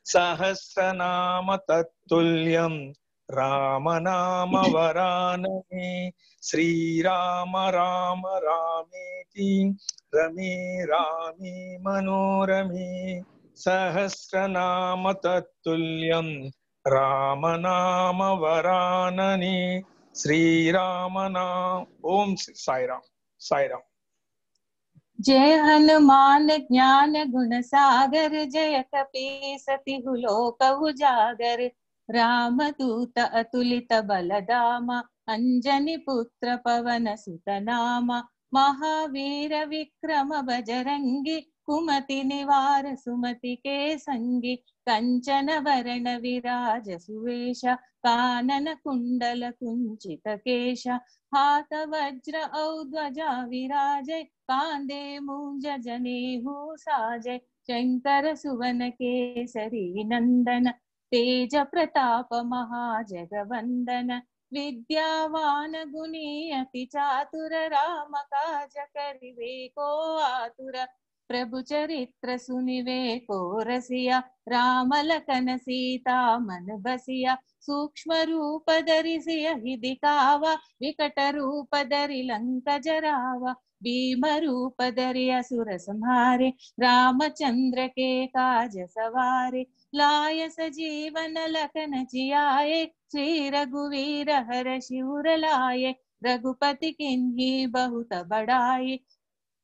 सहस्रनाम तत्तुल्यं, राम नाम वरानने। श्री राम राम रामेति, रमे रामे मनोरमे। सहस्रनाम तत्तुल्यं, राम नाम वरानने। श्री राम नाम। ओम साई राम, साई राम। जय हनुमान ज्ञान गुण सागर, जय कपीस तिहु लोक उजागर। राम दूत अतुलित बल धामा, अंजनी पुत्र पवन सुत नामा। महावीर विक्रम बजरंगी, कुमति निवार सुमति के संगी। कंचन वरण विराज सुवेश, कानन कुंडल कुंचित केश। हाथ वज्र औ ध्वजा विराजे, कांधे मूंज जनेऊ साजे। शंकर सुवन केसरी नंदन, तेज प्रताप महाजगवंदन। विद्यावान गुणी अति चातुर, राम काज करिवे को आतुर। प्रभु चरित्र सुनिवे को रसिया, राम लखन सीता मन बसिया। सूक्ष्म रूप धरि सियहि दिखावा, विकट रूप धरि लंक जरावा। भीम रूप धरि असुर संहारे, रामचंद्र के काज सवारे। लाय सजीवन लखन जियाए, श्री रघुवीर हर्षि उर लाए। रघुपति किन्ही बहुत बड़ाई,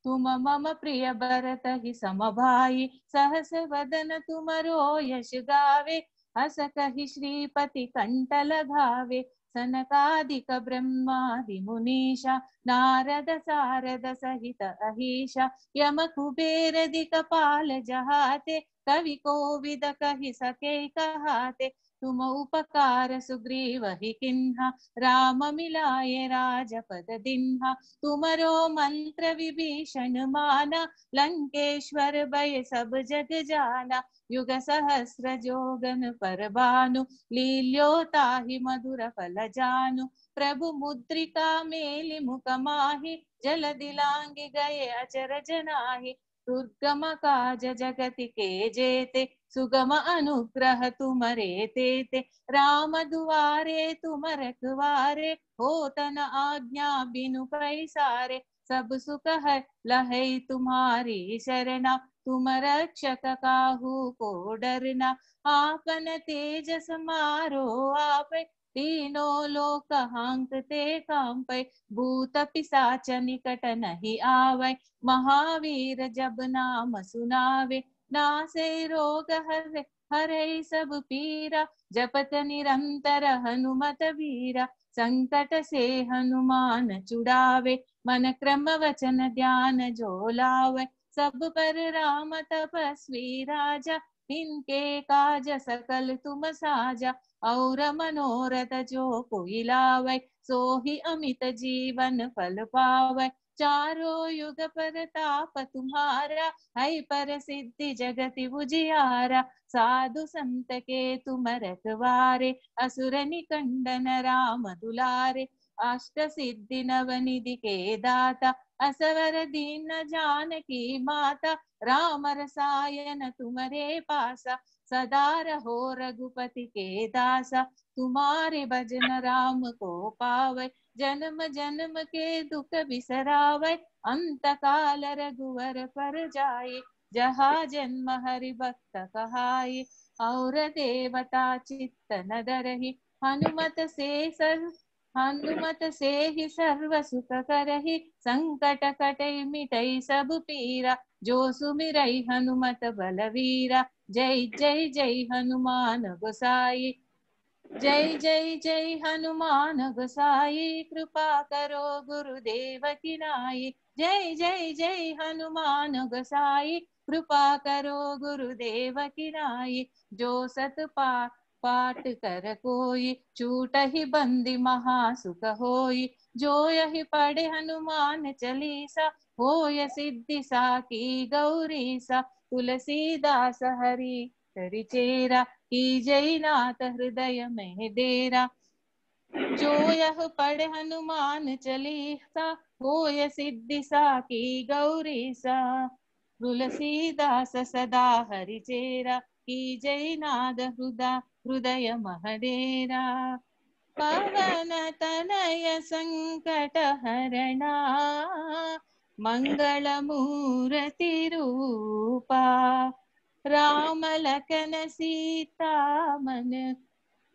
तुम मम प्रिय भरत ही समभाई। सहस वदन तुमरो यश गावे, हस कहि श्रीपति कंठ लगावे। सनकादिक ब्रह्मादि मुनीषा, नारद सारद सहित अहीशा। यम कुबेर दिक्पाल जहाते, कवि कोविद कहि सके कहाते। तुम उपकार सुग्रीव ही किन्हा, राम मिलाए राजपद दिन्हा। तुमरो मंत्र विभीषण माना, लंकेश्वर भय सब जग जाना। युग सहस्र जोगन पर भानु, लील्यो ताहि मधुर फल जानु। प्रभु मुद्रिका मेलि मुख माहि, जल दिलांगी गए अचरज नाहि। दुर्गम काज जगति के जेते, सुगम अनुग्रह तुमरे तेते। राम दुआरे तुम रखवारे, होत न आज्ञा बिनु पैसारे। सब सुख है लहै तुम्हारी शरणा, तुम रक्षक काहू को डरना। आपन तेज समारो आपै, तीनों लोक हांकते कांपै। भूत पिशाच निकट नहीं आवै, महावीर जब नाम सुनावे। नासे रोग हरै सब पीरा, जपत निरंतर हनुमत वीरा। संकट से हनुमान छुड़ावे, मन क्रम वचन ध्यान जो लावे। सब पर राम तपस्वी राजा, इनके काज सकल तुम साजा। और मनोरथ जो कोई लावे, सोहि अमित जीवन फल पावे। चारों युग परताप तुम्हारा, है प्रसिद्धि जगति उजियारा। साधु संत के तुम रखवारे, असुर निकंदन राम दुलारे। अष्ट सिद्धि नवनिधि के दाता, असवर दीन जानकी माता। राम रसायन तुम्हारे पासा, सदा रहो रघुपति के दासा। तुम्हारे भजन राम को पावे, जन्म जन्म के दुख बिसरावै, अंत काल रघुवर पर जाए। जहाँ जन्म हरि भक्त कहाई, और देवता चित्त न डरहि। हनुमत से ही सर्व सुख करहि, संकट कटै मिटै सब पीरा। जो सुमिरै हनुमत बलवीरा, जय जय जय हनुमान गोसाई। जय जय जय हनुमान गोसाई, कृपा करो गुरुदेव की नाई। जय जय जय हनुमान गोसाई, कृपा करो गुरुदेव की नाई। जो सत पाठ कर कोई, छूटहि बंदी महासुख होई। जो यही पढ़े हनुमान चालीसा, होय सिद्धि साकी गौरीसा। तुलसीदास हरि हरि चेरा, की जय नाथ हृदय में डेरा। जो यह पढ़ हनुमान चालीसा, होय सिद्धि साकी गौरीसा। तुलसीदास सदा हरि चेरा, की जय नाद हृदय महडेरा। पवन तनय संकट हरणा, मंगल मूर्ति रूपा। राम लखन सीता मन,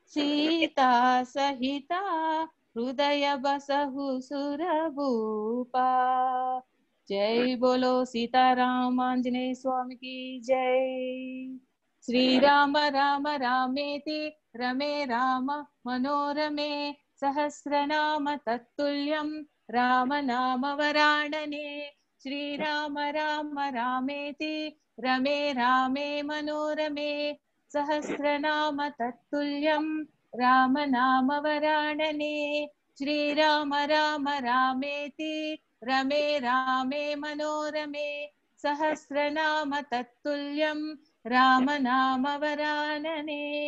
सीता सहिता, हृदय बसहु सुरभूपा। जय बोलो सीताराम आंजनेय स्वामी की जय। श्री राम राम रामेति रमे राम मनोरमे, सहस्रनाम तत्तुल्यं राम नाम वरानने। श्री राम राम रामेति रमे रामे मनोरमे, सहस्रनाम तत्तुल्यं राम नाम वरानने। श्री राम राम रामेति रमे रामे मनोरमे, सहस्रनाम तत्तुल्यं राम नाम वरानने।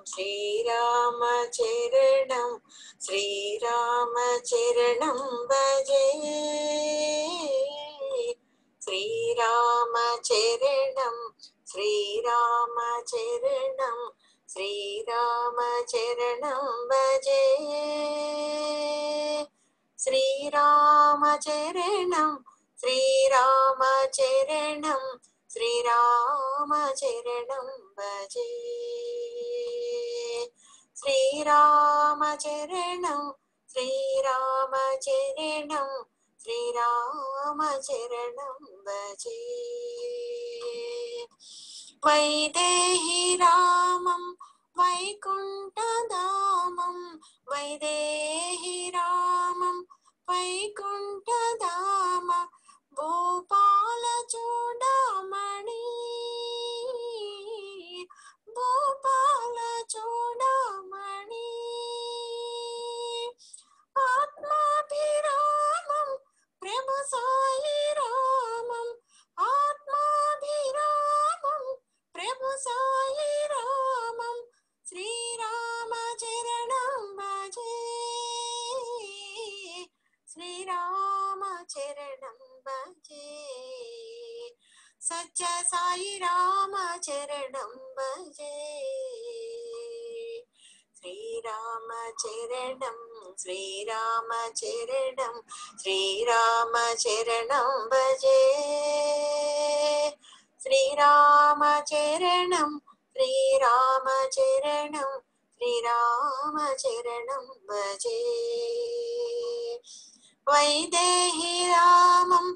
श्रीराम चरणं श्रीराम चरणं भजे। श्रीराम चरणं श्रीराम चरणं श्रीराम चरणं भजे। श्रीराम चरणं श्रीराम चरणं श्रीराम चरणं भजे। श्रीराम चरणं श्रीराम चरणं श्रीराम चरणं भजे। वैदेही रामं वैकुण्ठधामं, वैदेही रामं वैकुण्ठधाम, भूपाल चूडामणि भूपाल चूडामणि। आत्माभिरामं प्रभु साई रामं, आत्माभिरामं प्रभु साई रामं, श्रीराम चरणं भजे। श्रीराम चरणं भजे। सच्चा साई राम चरणं भजे। श्रीराम चरणं श्रीराम चरणं श्रीराम चरणं भजे। श्रीराम चरणं श्रीराम चरणं श्रीराम चरणं भजे। वैदेही रामं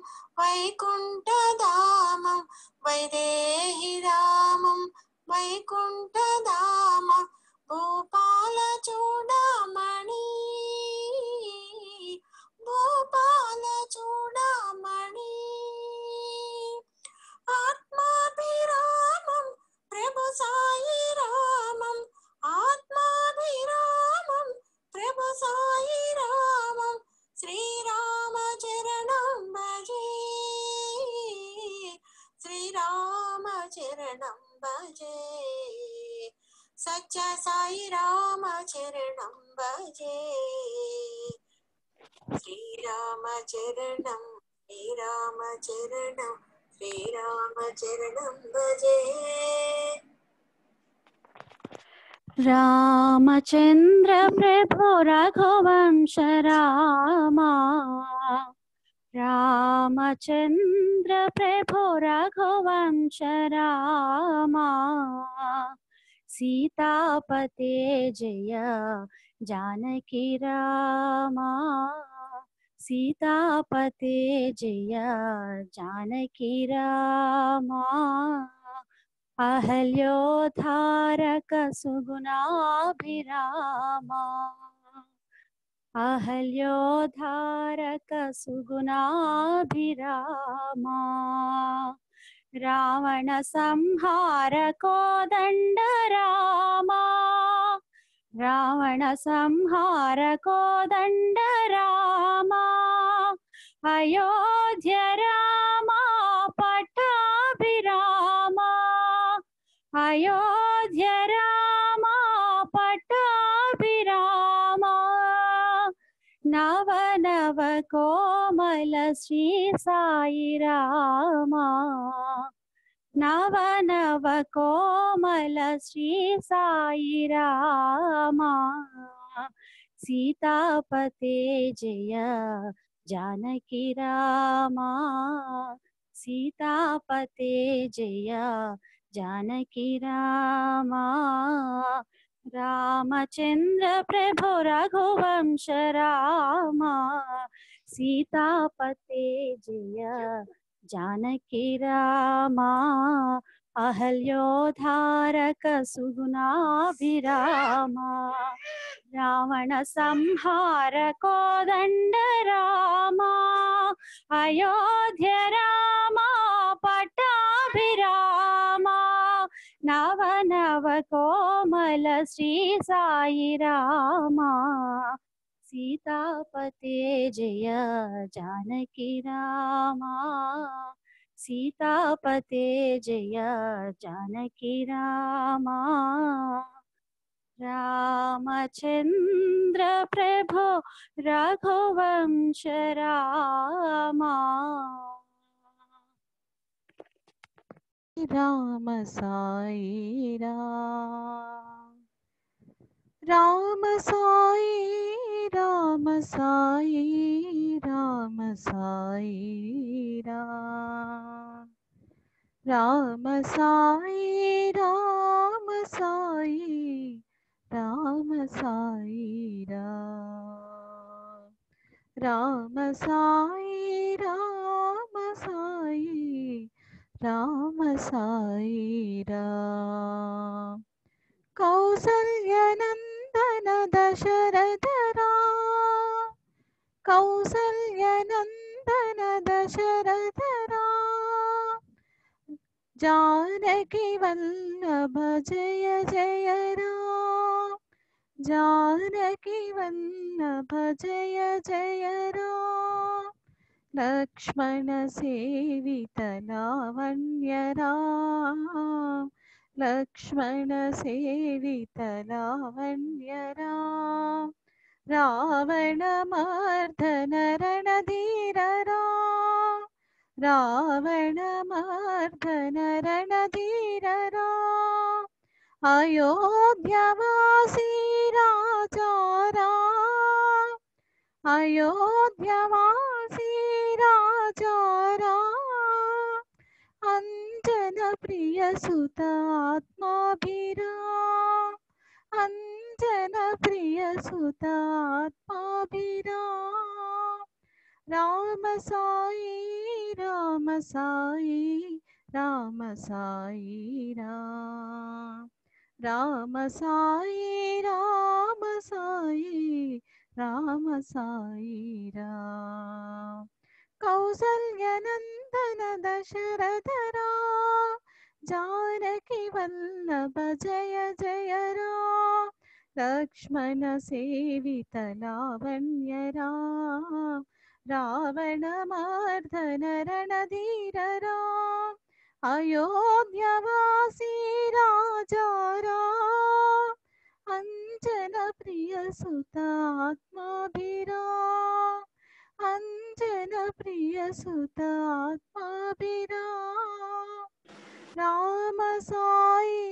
वैकुण्ठधामं, वैदेही रामं वैकुण्ठधाम, भूपाल चूडामणि भूपाल चूडामणि। చరణం భజే సత్య సాయి రామ చరణం భజే శ్రీరామ చరణం శ్రీరామ చరణం శ్రీరామ చరణం భజే రామచంద్ర ప్రభు రఘువంశ రామా రామచంద్ర ప్రభు రఘువంశ రామా సీతాపతే జయ జానకి రామా సీతాపతే జయ జానకి రామా అహల్యోధారక సుగుణాభిరామా అహల్యోధారక సుగుణాభిరామా రావణ సంహార కోదండ రామా రావణ సంహార కోదండ రామా అయోధ్య రామా పట్టాభిరామా అయోధ్య రామా పట్టాభిరామా నవ నవ కోమల శ్రీ సాయి రామా నవ నవ కోమల శ్రీ సాయి రామా సీతాపతే జయ జానకి రామా సీతాపతే జయ జానకి రామా రామచంద్ర ప్రభు రఘువంశ రామా సీతాపతే జయ జానకి రామా అహల్యోధారక సుగుణాభిరామా రావణ సంహార కోదండ రామా అయోధ్య రామా పట్టాభిరామా నవ నవ కోమల శ్రీ సాయి రామా సీతాపతే జయ జానకి రామా సీతాపతే జయ జానకి రామా రామచంద్ర ప్రభు రఘువంశ రామా రామ సాయి రామ సాయి రామ సాయి రామ సాయి రామ సాయి రామ సాయి రామ సాయి రామ సాయి రామ సాయి రామ సాయి కౌసల్యనందన దశరథ కౌసల్యనందన దశరథ జానకి వల్లభ జయ జయ రామ జానకి వల్లభ జయ జయ రామ లక్ష్మణ సేవిత లావణ్య రామ లక్ష్మణ సేవిత లావణ్య రామ రావణ మర్దన రణధీర రామ రావణ మర్దన రణధీర రామ అయోధ్యవాసీ రాజా రామ అయోధ్యవాసీ రాజా రామ అంజన ప్రియ సుత ఆత్మాభిరామ అంజన ప్రియ సుత ఆత్మాభిరామ రామ సాయి రామ సాయి రామ సాయి రామ సాయి రామ సాయి రామ సాయి కౌసల్యనందన దశరథ జానకి వల్లభ జయ జయ లక్ష్మణ సేవిత లావణ్య రావణ మర్దన రణధీర अयोध्यावासी राजा राम अंजन प्रिय सुतात्माभिराम अंजन प्रिय सुतात्माभिराम राम साई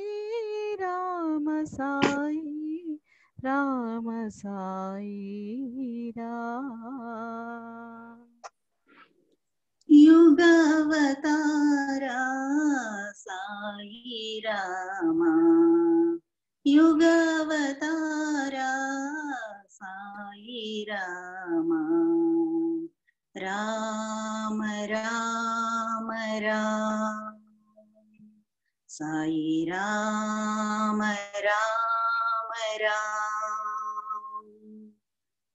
राम साई राम साई राम युगावतारा साई रामा युगावतारा साई रामा राम राम राम साई राम राम राम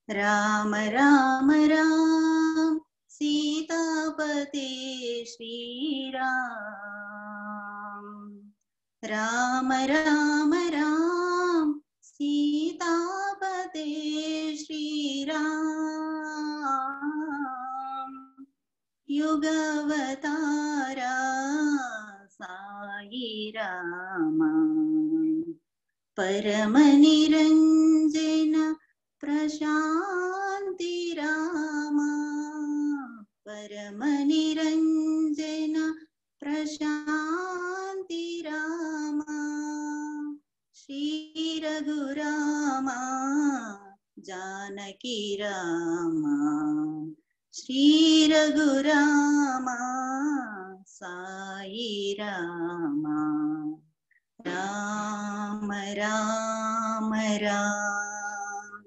राम राम राम सीतापते श्री राम राम राम राम सीतापते श्री राम युगावतारा साई रामा परम निरंजन प्रशांति रामा परम निरंजन प्रशांति रामा श्री रघुरामा जानकी रामा श्री रघुरामा साई रामा राम राम राम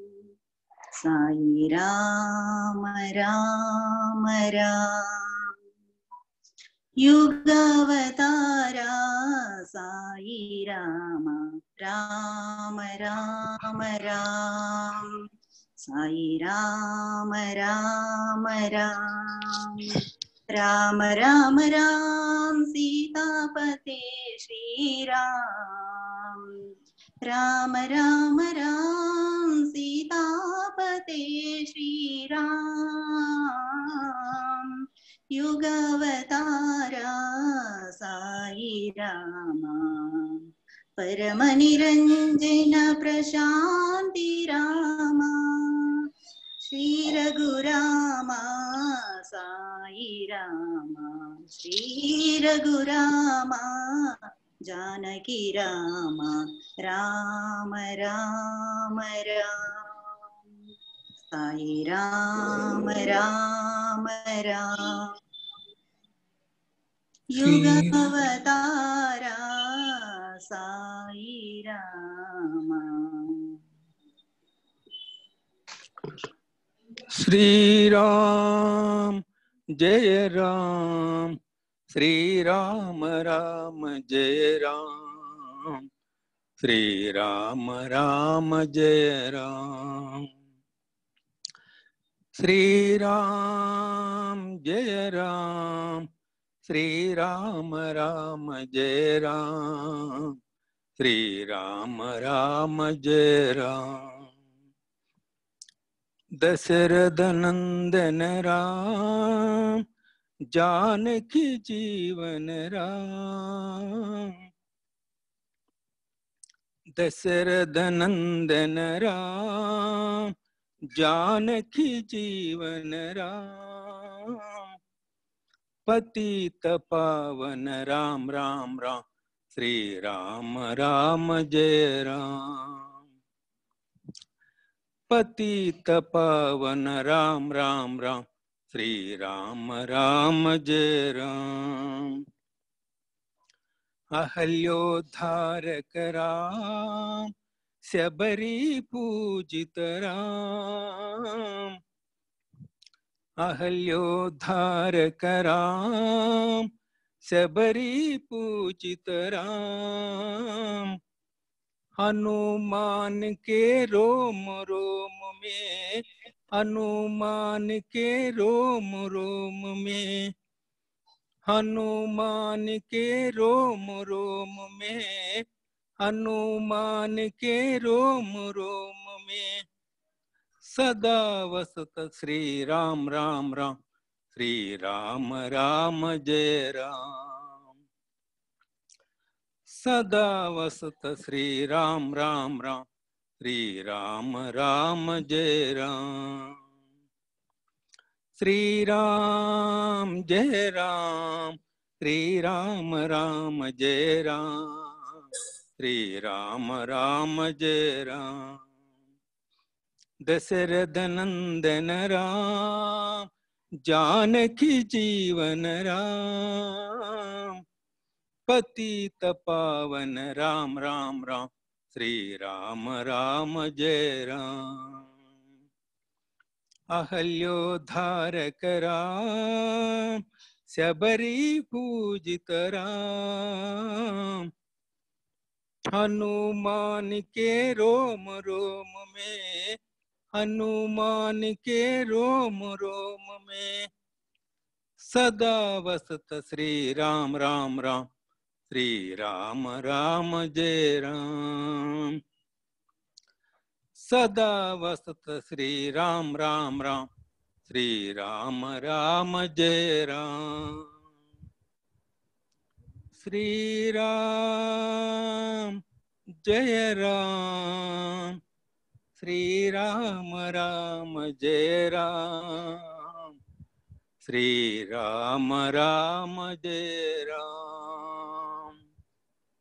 साई राम राम राम युगावतारा साई राम राम राम राम साई राम राम राम राम राम राम सीतापते श्री राम राम राम राम सीतापते श्री राम युगावतारा साई रामा परम निरंजन प्रशांति रामा श्री रघुरामा साई रामा श्री रघुरामा जानकी रामा राम राम राम साई राम राम राम युगावतारा साई रामा श्री राम जय राम श्री राम राम जय राम श्री राम राम जय राम श्री राम जय राम श्री राम राम जय राम श्री राम राम जय राम दशरथ नंदन राम जानकी जीवन राम दशरथ नंदन राम जानकी जीवन राम पतित पावन राम राम राम श्री राम राम जय राम पतित पावन राम राम राम श्री राम राम जय राम अहल्योद्धारक राम शबरी पूजित राम अहल्योद्धारक राम शबरी पूजित राम हनुमान के रोम रोम में हनुमान के रोम रोम में हनुमान के रोम रोम में हनुमान के रोम रोम में सदा वसत श्री राम राम राम श्री राम राम जय राम सदा वसत श्री राम राम राम श्री राम राम जय राम श्री राम जय राम श्री राम राम जय राम श्री राम राम जय राम दशरथ नंदन राम जानकी जीवन राम पतित पावन राम राम राम श्री राम राम जय राम अहल्योद्धारक राम शबरी पूजित राम हनुमान के रोम रोम में हनुमान के रोम रोम में सदा वसत श्री राम राम राम श्री राम राम जय राम सदा वसत श्री राम राम राम श्री राम राम जय राम श्री राम जय राम श्री राम राम जय राम श्री राम राम जय राम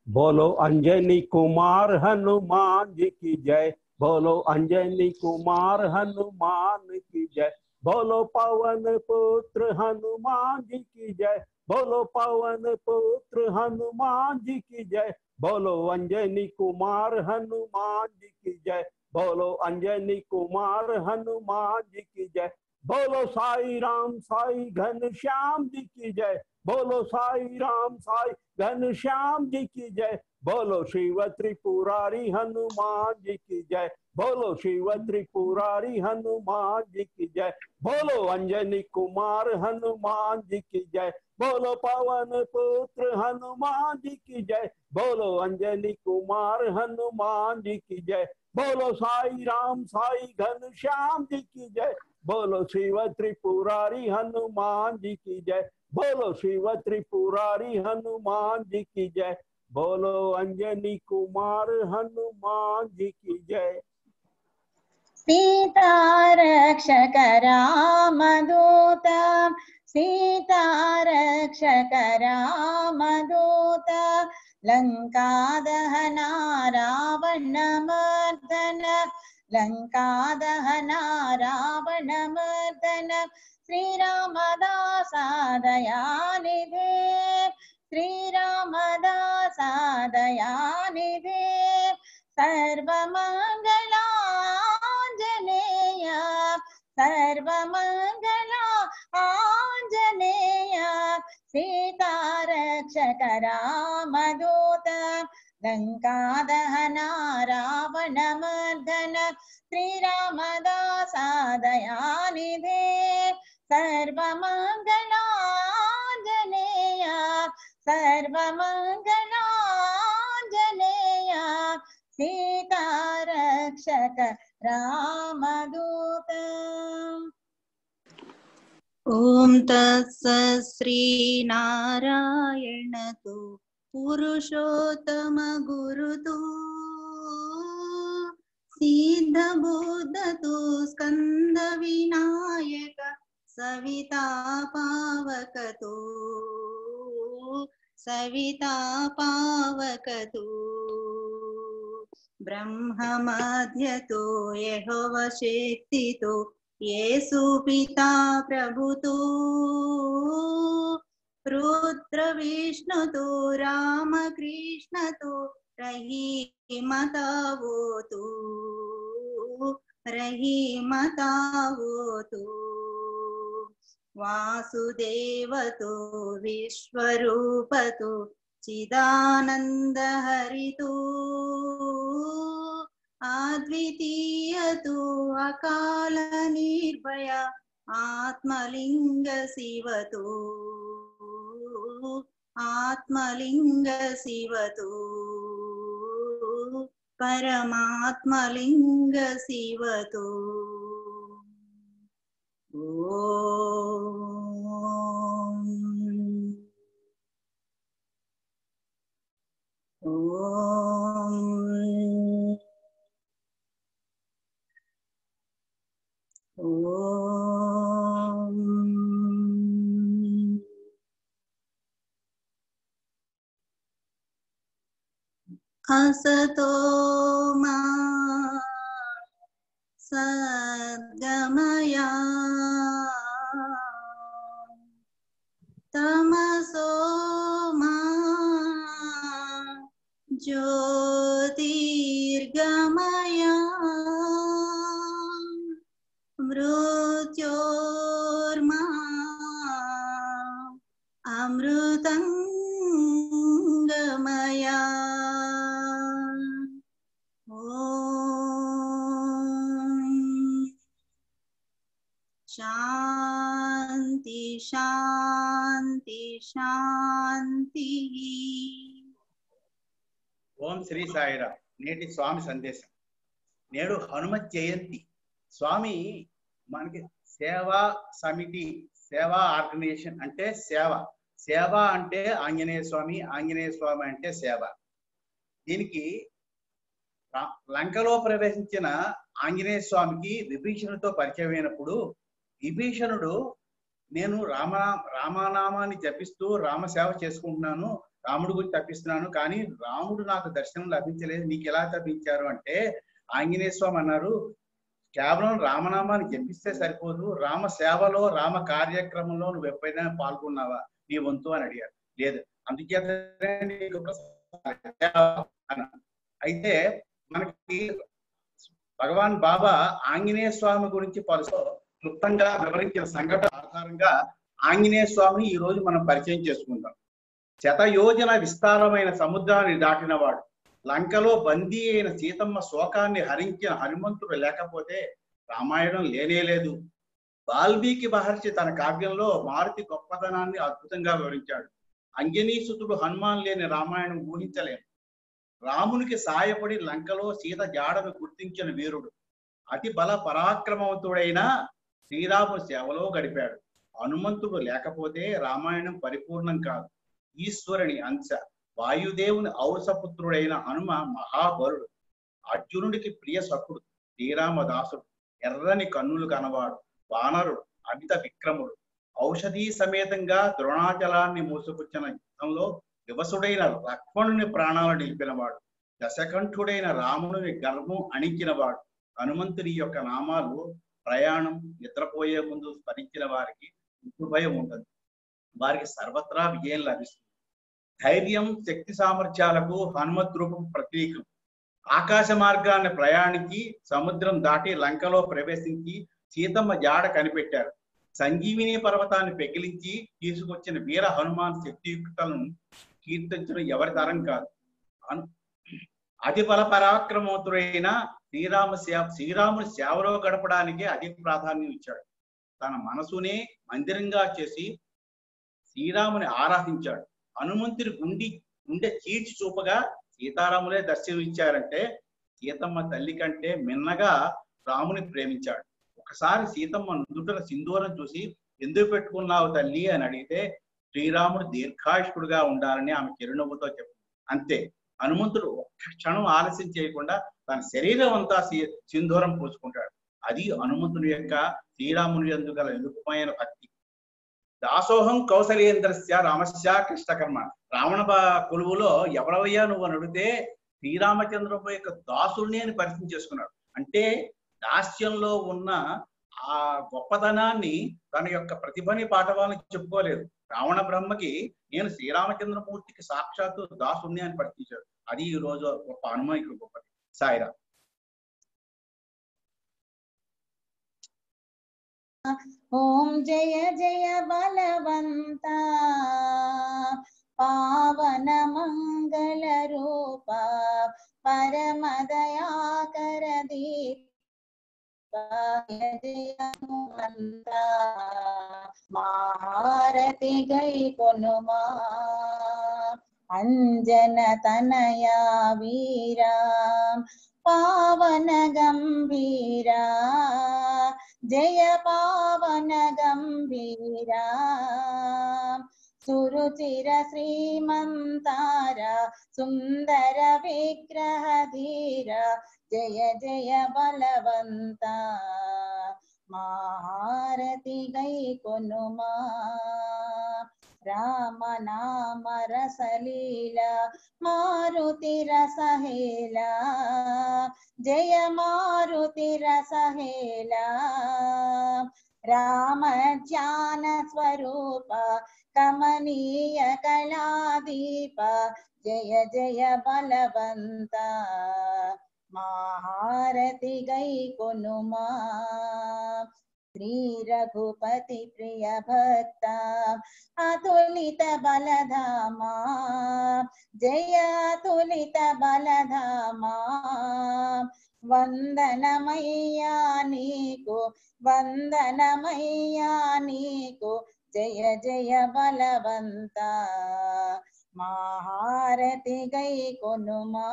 बोलो अंजनी कुमार हनुमान जी की जय बोलो अंजनी कुमार हनुमान की जय बोलो पवन पुत्र हनुमान जी की जय बोलो पवन पुत्र हनुमान जी की जय बोलो अंजनी कुमार हनुमान जी की जय बोलो अंजनी कुमार हनुमान जी की जय बोलो साई राम साई घनश्याम जी की जय बोलो साई राम साई घनश्याम जी की जय बोलो शिव त्रिपुरारी हनुमान जी की जय बोलो शिव त्रिपुरारी हनुमान जी की जय बोलो अंजनी कुमार हनुमान जी की जय बोलो पवन पुत्र हनुमान जी की जय बोलो अंजनी कुमार हनुमान जी की जय बोलो साई राम साई घनश्याम जी की जय बोलो शिव त्रिपुरारी हनुमान जी की जय बोलो शिव त्रिपुरारी हनुमान जी की जय बोलो अंजनी कुमार हनुमान जी की जय सीता रक्षक रामदूत सीता रक्षक रामदूत लंका दहना रावण मर्दन लंका दहना रावण मर्दन श्री रामदासा दयानिधे श्री रामदासा दयानिधे सर्वमंगलांजनेय सर्वमंगला आंजनेय सीता रक्षक रामदूत लंका दहना रावण मर्दन श्री रामदासा दयानिधे सर्वमंगलांजनेय सर्वमंगलांजनेय सीता रक्षक रामदूत ओम तत्सत् श्री नारायण तो पुरुषोत्तम गुरुतो सिद्ध बुद्ध तो स्कंद विनायक सविता पावक तो सविता पावक तो ब्रह्म मध्य तो यहोवा शक्ति तो येसु पिता प्रभु तो रुद्र विष्णु तो राम कृष्ण तो रहीमता वो तो रहीमता वो तो वासुदेव तो विश्वरूप तो चिदानंद हरि तो अद्वितीय तो अकाल निर्भय आत्मलिंग शिव तो आत्मलिंग शिव तो परमात्मलिंग शिव तो ओम असतो मा सद्गमया तमसो मा ज्योतिर्गमया मृत्योर्मा अमृतंगमया शांति शांति शांति। ఓం శ్రీ సాయిరామ్. నేటి స్వామి సందేశం. నేడు హనుమత్ జయంతి. స్వామి మనకి సేవా సమితి, సేవా ఆర్గనైజేషన్ అంటే సేవ, సేవ అంటే ఆంజనేయ స్వామి, ఆంజనేయ స్వామి అంటే సేవ. దీనికి లంకలో ప్రవేశించిన ఆంజనేయ స్వామికి విభీషణుడితో పరిచయం అయినప్పుడు విభీషణుడు నేను రామనామాన్ని జపిస్తూ రామసేవ చేసుకుంటున్నాను, రాముడి గురించి తప్పిస్తున్నాను, కానీ రాముడు నాకు దర్శనం లభించలేదు, నీకు ఎలా తప్పించారు అంటే ఆంజనేయ స్వామి అన్నారు, కేవలం రామనామాన్ని జపిస్తే సరిపోదు, రామ సేవలో రామ కార్యక్రమంలో నువ్వు ఎప్పుడైనా పాల్గొన్నావా నీ వంతు అని అడిగారు. లేదు, అందుచేత అయితే మనకి భగవాన్ బాబా ఆంజనేయ స్వామి గురించి పలుసో క్లుప్తంగా వివరించిన సంఘటన ఆధారంగా ఆంజనేయ స్వామిని ఈ రోజు మనం పరిచయం చేసుకుందాం. శతయోజన విస్తారమైన సముద్రాన్ని దాటినవాడు, లంకలో బందీ అయిన సీతమ్మ శోకాన్ని హరించిన హనుమంతుడు లేకపోతే రామాయణం లేనేలేదు. వాల్మీకి మహర్షి తన కావ్యంలో మారుతి గొప్పతనాన్ని అద్భుతంగా వివరించాడు. అంజనీసుతుడు హనుమాన్ లేని రామాయణం ఊహించలేము. రామునికి సాయపడి లంకలో సీత జాడను గుర్తించిన వీరుడు, అతి బల పరాక్రమవంతుడైన శ్రీరాముని సేవలో గడిపాడు. హనుమంతుడు లేకపోతే రామాయణం పరిపూర్ణం కాదు. ఈశ్వరుని అంశ, వాయుదేవుని ఔరసపుత్రుడైన హనుమ మహాబలుడు, అర్జునుడికి ప్రియ సఖుడు, శ్రీరామదాసుడు, ఎర్రని కన్నులు కనవాడు, వానరుడు, అమిత విక్రముడు, ఔషధీ సమేతంగా ద్రోణాచలాన్ని మూసుకొచ్చిన యుద్ధంలో వివసుడైన లక్ష్మణుని ప్రాణాలను నిలిపినవాడు, దశకంఠుడైన రాముని గర్వం అణించినవాడు. హనుమంతుని యొక్క నామాలు ప్రయాణం, నిద్రపోయే ముందు స్మరించిన వారికి భయం ఉంటుంది, వారికి సర్వత్రా విజయం లభిస్తుంది. ధైర్యం, శక్తి సామర్థ్యాలకు హనుమత్ రూపం ప్రతీకం. ఆకాశ మార్గాన్ని ప్రయాణించి సముద్రం దాటి లంకలో ప్రవేశించి సీతమ్మ జాడ కనిపెట్టారు. సంజీవిని పర్వతాన్ని పెకిలించి తీసుకొచ్చిన వీర హనుమాన్ శక్తియుక్తలను కీర్తించడం ఎవరి తరం కాదు. అతి బల పరాక్రమవంతుడైన శ్రీరాముని సేవలో గడపడానికి అధిక ప్రాధాన్యం ఇచ్చాడు. తన మనసునే మందిరంగా చేసి శ్రీరాముని ఆరాధించాడు. హనుమంతుడి గుండె చీల్చి చూపగా సీతారాములే దర్శనం ఇచ్చారంటే సీతమ్మ తల్లి కంటే మిన్నగా రాముని ప్రేమించాడు. ఒకసారి సీతమ్మ నుదుటన సింధూరం చూసి ఎందుకు పెట్టుకున్నావు తల్లి అని అడిగితే శ్రీరాముడు దీర్ఘాయుష్కుడుగా ఉండాలని ఆమె చిరునవ్వుతో చెప్పింది. అంతే, హనుమంతుడు ఒక్క క్షణం ఆలస్యం చేయకుండా తన శరీరం అంతా సింధూరం పూసుకుంటాడు. అది హనుమంతుని యొక్క శ్రీరాముని యందు గల నిలుపుమైన భక్తి. దాసోహం కౌసలేంద్రస్య రామస్య కృష్ణకర్మ. రావణ కొలువులో ఎవరవయ్యా నువ్వు అని అడిగితే శ్రీరామచంద్రపు యొక్క దాసుల్ని అని పరిచయం చేసుకున్నాడు. అంటే దాస్యంలో ఉన్న ఆ గొప్పతనాన్ని, తన యొక్క ప్రతిభని పాఠవాళ్ళని చెప్పుకోలేదు. రావణ బ్రహ్మకి నేను శ్రీరామచంద్రమూర్తికి సాక్షాత్తు దాసుని అని పరిచయించాడు. అది ఈ రోజు గొప్ప హనుమానికి గొప్పది. సాయిరా. ఓం జయ జయ బలవంత పావన మంగళ రూప పరమ దయాకర దీప జయ హనుమంత మహారతి గై కొనుమా అంజన తనయా వీరా పావన గంభీరా జయ పావన గంభీరా సురుచిర శ్రీమంతార సుందర విగ్రహ ధీర జయ జయ బలవంత మహారతి గై కొనుమా రామ నామ రసలీలా మారుతి రసహేలా జయ మారుతి రసహేలా రామ జ్ఞాన స్వరూప కమనీయ కళాదీప జయ జయ బలవంత మహారతి గై కొనుమా శ్రీ రఘుపతి ప్రియ భక్త అతులిత బలధామా జయ అతులిత బలధామా వందనమయ్యా నీకు వందనమయ్యా నీకు జయ జయ బలవంత మహారతి గై కొనుమా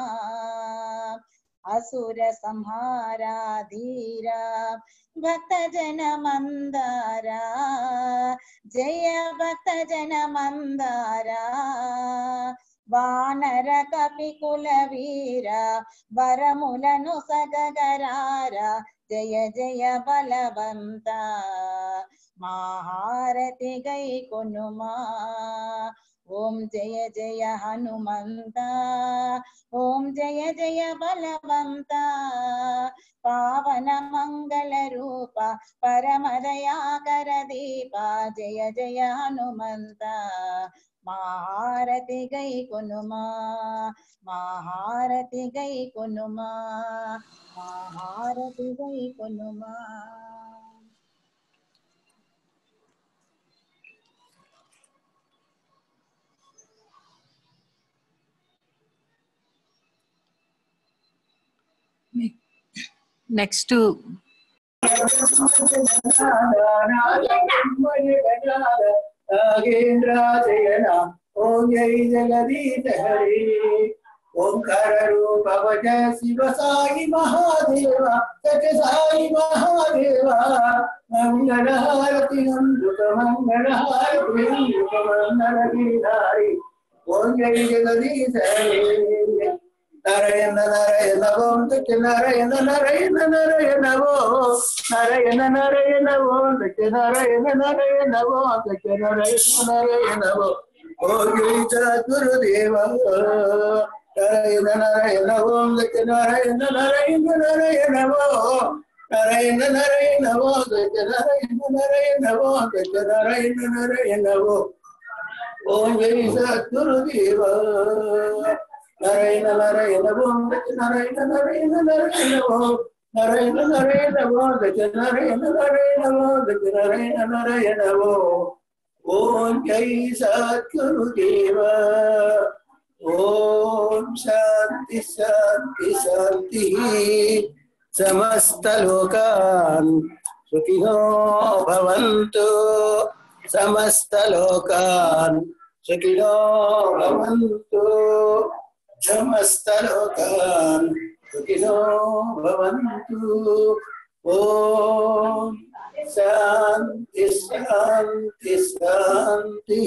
అసుర సంహారా ధీరా భక్త జన మందారా జయ భక్త జన మందారా వానర కపికుల వీర వరములను సగగరారా జయ జయ బలవంత మహారతి గై కొనుమా ఓం జయ జయ హనుమంత ఓం జయ జయ బలవంత పావన మంగళ రూప పరమ దయాకర దీప జయ జయ హనుమంత మహారతి గై కొనుమా మహారతి గై కొనుమా మహారతి గై కొనుమా. నెక్స్ట్ ఓం జై జగదీశ హరి ఓంకార రూప భజ శివ సాయి మహాదేవ సచ సాయి మహాదేవ మంగళహారతి అమృత మంగళహారతి అమృత మంగళ గిరిధారి ఓం జై జగదీశ హరి నారాయణ నారాయణ ఓం దక్ష నారాయణ నారాయణ నారాయణ ఓం నారాయణ నారాయణ ఓం దక్ష నారాయణ నారాయణ ఓం దక్ష నారాయణ నారాయణ ఓం జై సద్గురుదేవ నారాయణ నారాయణ ఓం దక్ష నారాయణ నారాయణ నారాయణ ఓం నారాయణ నారాయణ ఓం దక్ష నారాయణ నారాయణ ఓం దక్ష నారాయణ నారాయణ ఓం జై సద్గురుదేవ నారాయణ నారాయణ ఓం దక్ష నారాయణ నారాయణ నారాయణ ఓం నారాయణ నారాయణ ఓం దక్ష నారాయణ నారాయణ ఓం దక్ష నారాయణ నారాయణ ఓం జై సద్గురుదేవ ఓం శాంతి శాంతి శాంతి సమస్త లోకాన్ సుఖినో భవంతు సమస్త లోకాన్ సుఖినో భవంతు సమస్త లోకాన్ సుఖినో భవంతు ఓం శాంతి శాంతి శాంతి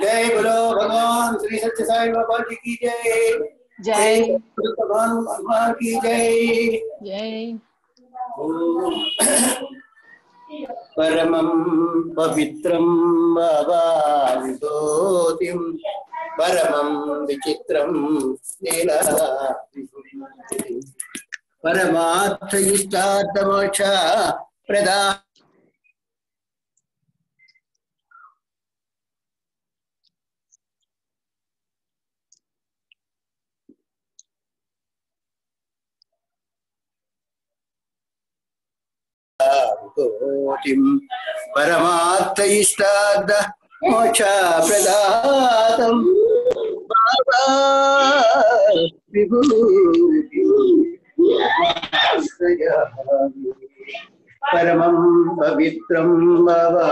जय बोलो भगवान श्री सत्य साई बाबा जी की जय जय भगवान भगवान की जय जय परमं पवित्रं बाबा विभूतिं परमं विचित्रं लीला परमार्थ इष्टार्थ मोक्ष प्रदा परमार्थ इष्टार्थ मोक्ष प्रदातं बाबा विभूति परमं पवित्रं बाबा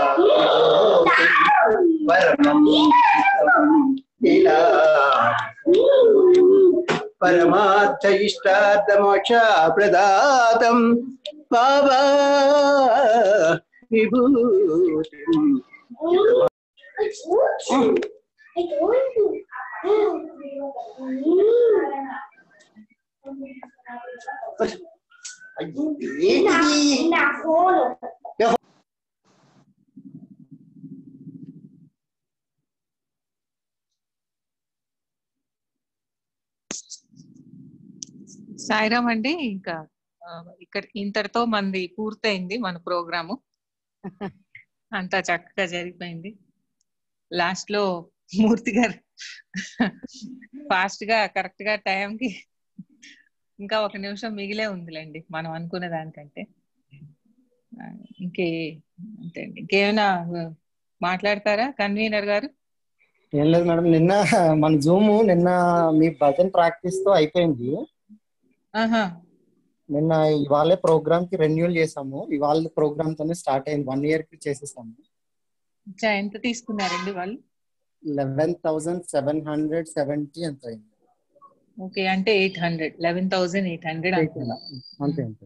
परमं लीला परमार्थ इष्टार्थ मोक्ष प्रदातं बाबा विभूति సాయిరామ్ అండి. ఇంకా ఇక్కడ ఇంతటితో మంది పూర్తయింది మన ప్రోగ్రాము. అంతా చక్కగా జరిగిపోయింది. లాస్ట్ లో మూర్తి గారు ఫాస్ట్ గా కరెక్ట్ గా టైంకి ఇంకా 1 నిమిషం మిగిలే ఉందిలేండి మనం అనుకున్న దానికంటే. అంతే అండి. ఇంకేమైనా మాట్లాడతారా కన్వీనర్ గారు? ఏం లేదు మేడం, నిన్న మన జూమ్ మీ భజన్ ప్రాక్టీస్ తో అయిపోయింది. నిన్న ఇవాళే ప్రోగ్రామ్ కి రెన్యూల్ చేసాము. ఇవాళ ప్రోగ్రామ్ తోనే స్టార్ట్ అయింది. 1 year కి చేసేసాము. ఎంత తీసుకున్నారండి వాళ్ళు? 11,770 ఎంత అయింది. ఓకే, అంటే 800, 11,800 అనుకున్నా. అంతే అంతే.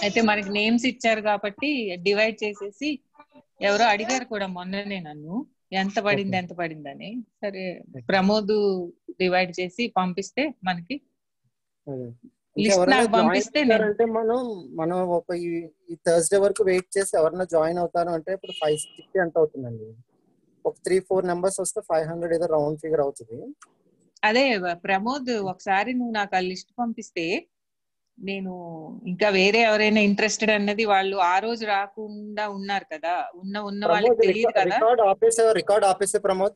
అయితే మనకి నేమ్స్ ఇచ్చారు కాబట్టి డివైడ్ చేసేసి, ఎవరో అడిగారు కూడా మొన్ననే నన్ను ఎంత పడిందని. సరే ప్రమోద్ డివైడ్ చేసి పంపిస్తే మనకి లిస్ట్ నాకు పంపిస్తే మనం ఒక ఈ థర్స్డే వరకు వెయిట్ చేసి ఎవరైనా జాయిన్ అవుతారు అంటే ఇప్పుడు 560 ఎంత అవుతుందండి. ఒక 3-4 నెంబర్స్ వస్తే 500 ఏదో రౌండ్ ఫిగర్ అవుతుంది. అదే ప్రమోద్, ఒకసారి నువ్వు నాకు ఆ లిస్ట్ పంపిస్తే నేను ఇంకా వేరే ఎవరైనా ఇంట్రెస్టెడ్ అన్నది, వాళ్ళు ఆ రోజు రాకుండా ఉన్నారు కదా, ఉన్న వాళ్ళకి తెలియదు కదా. రికార్డ్ ఆపేసే ప్రమోద్.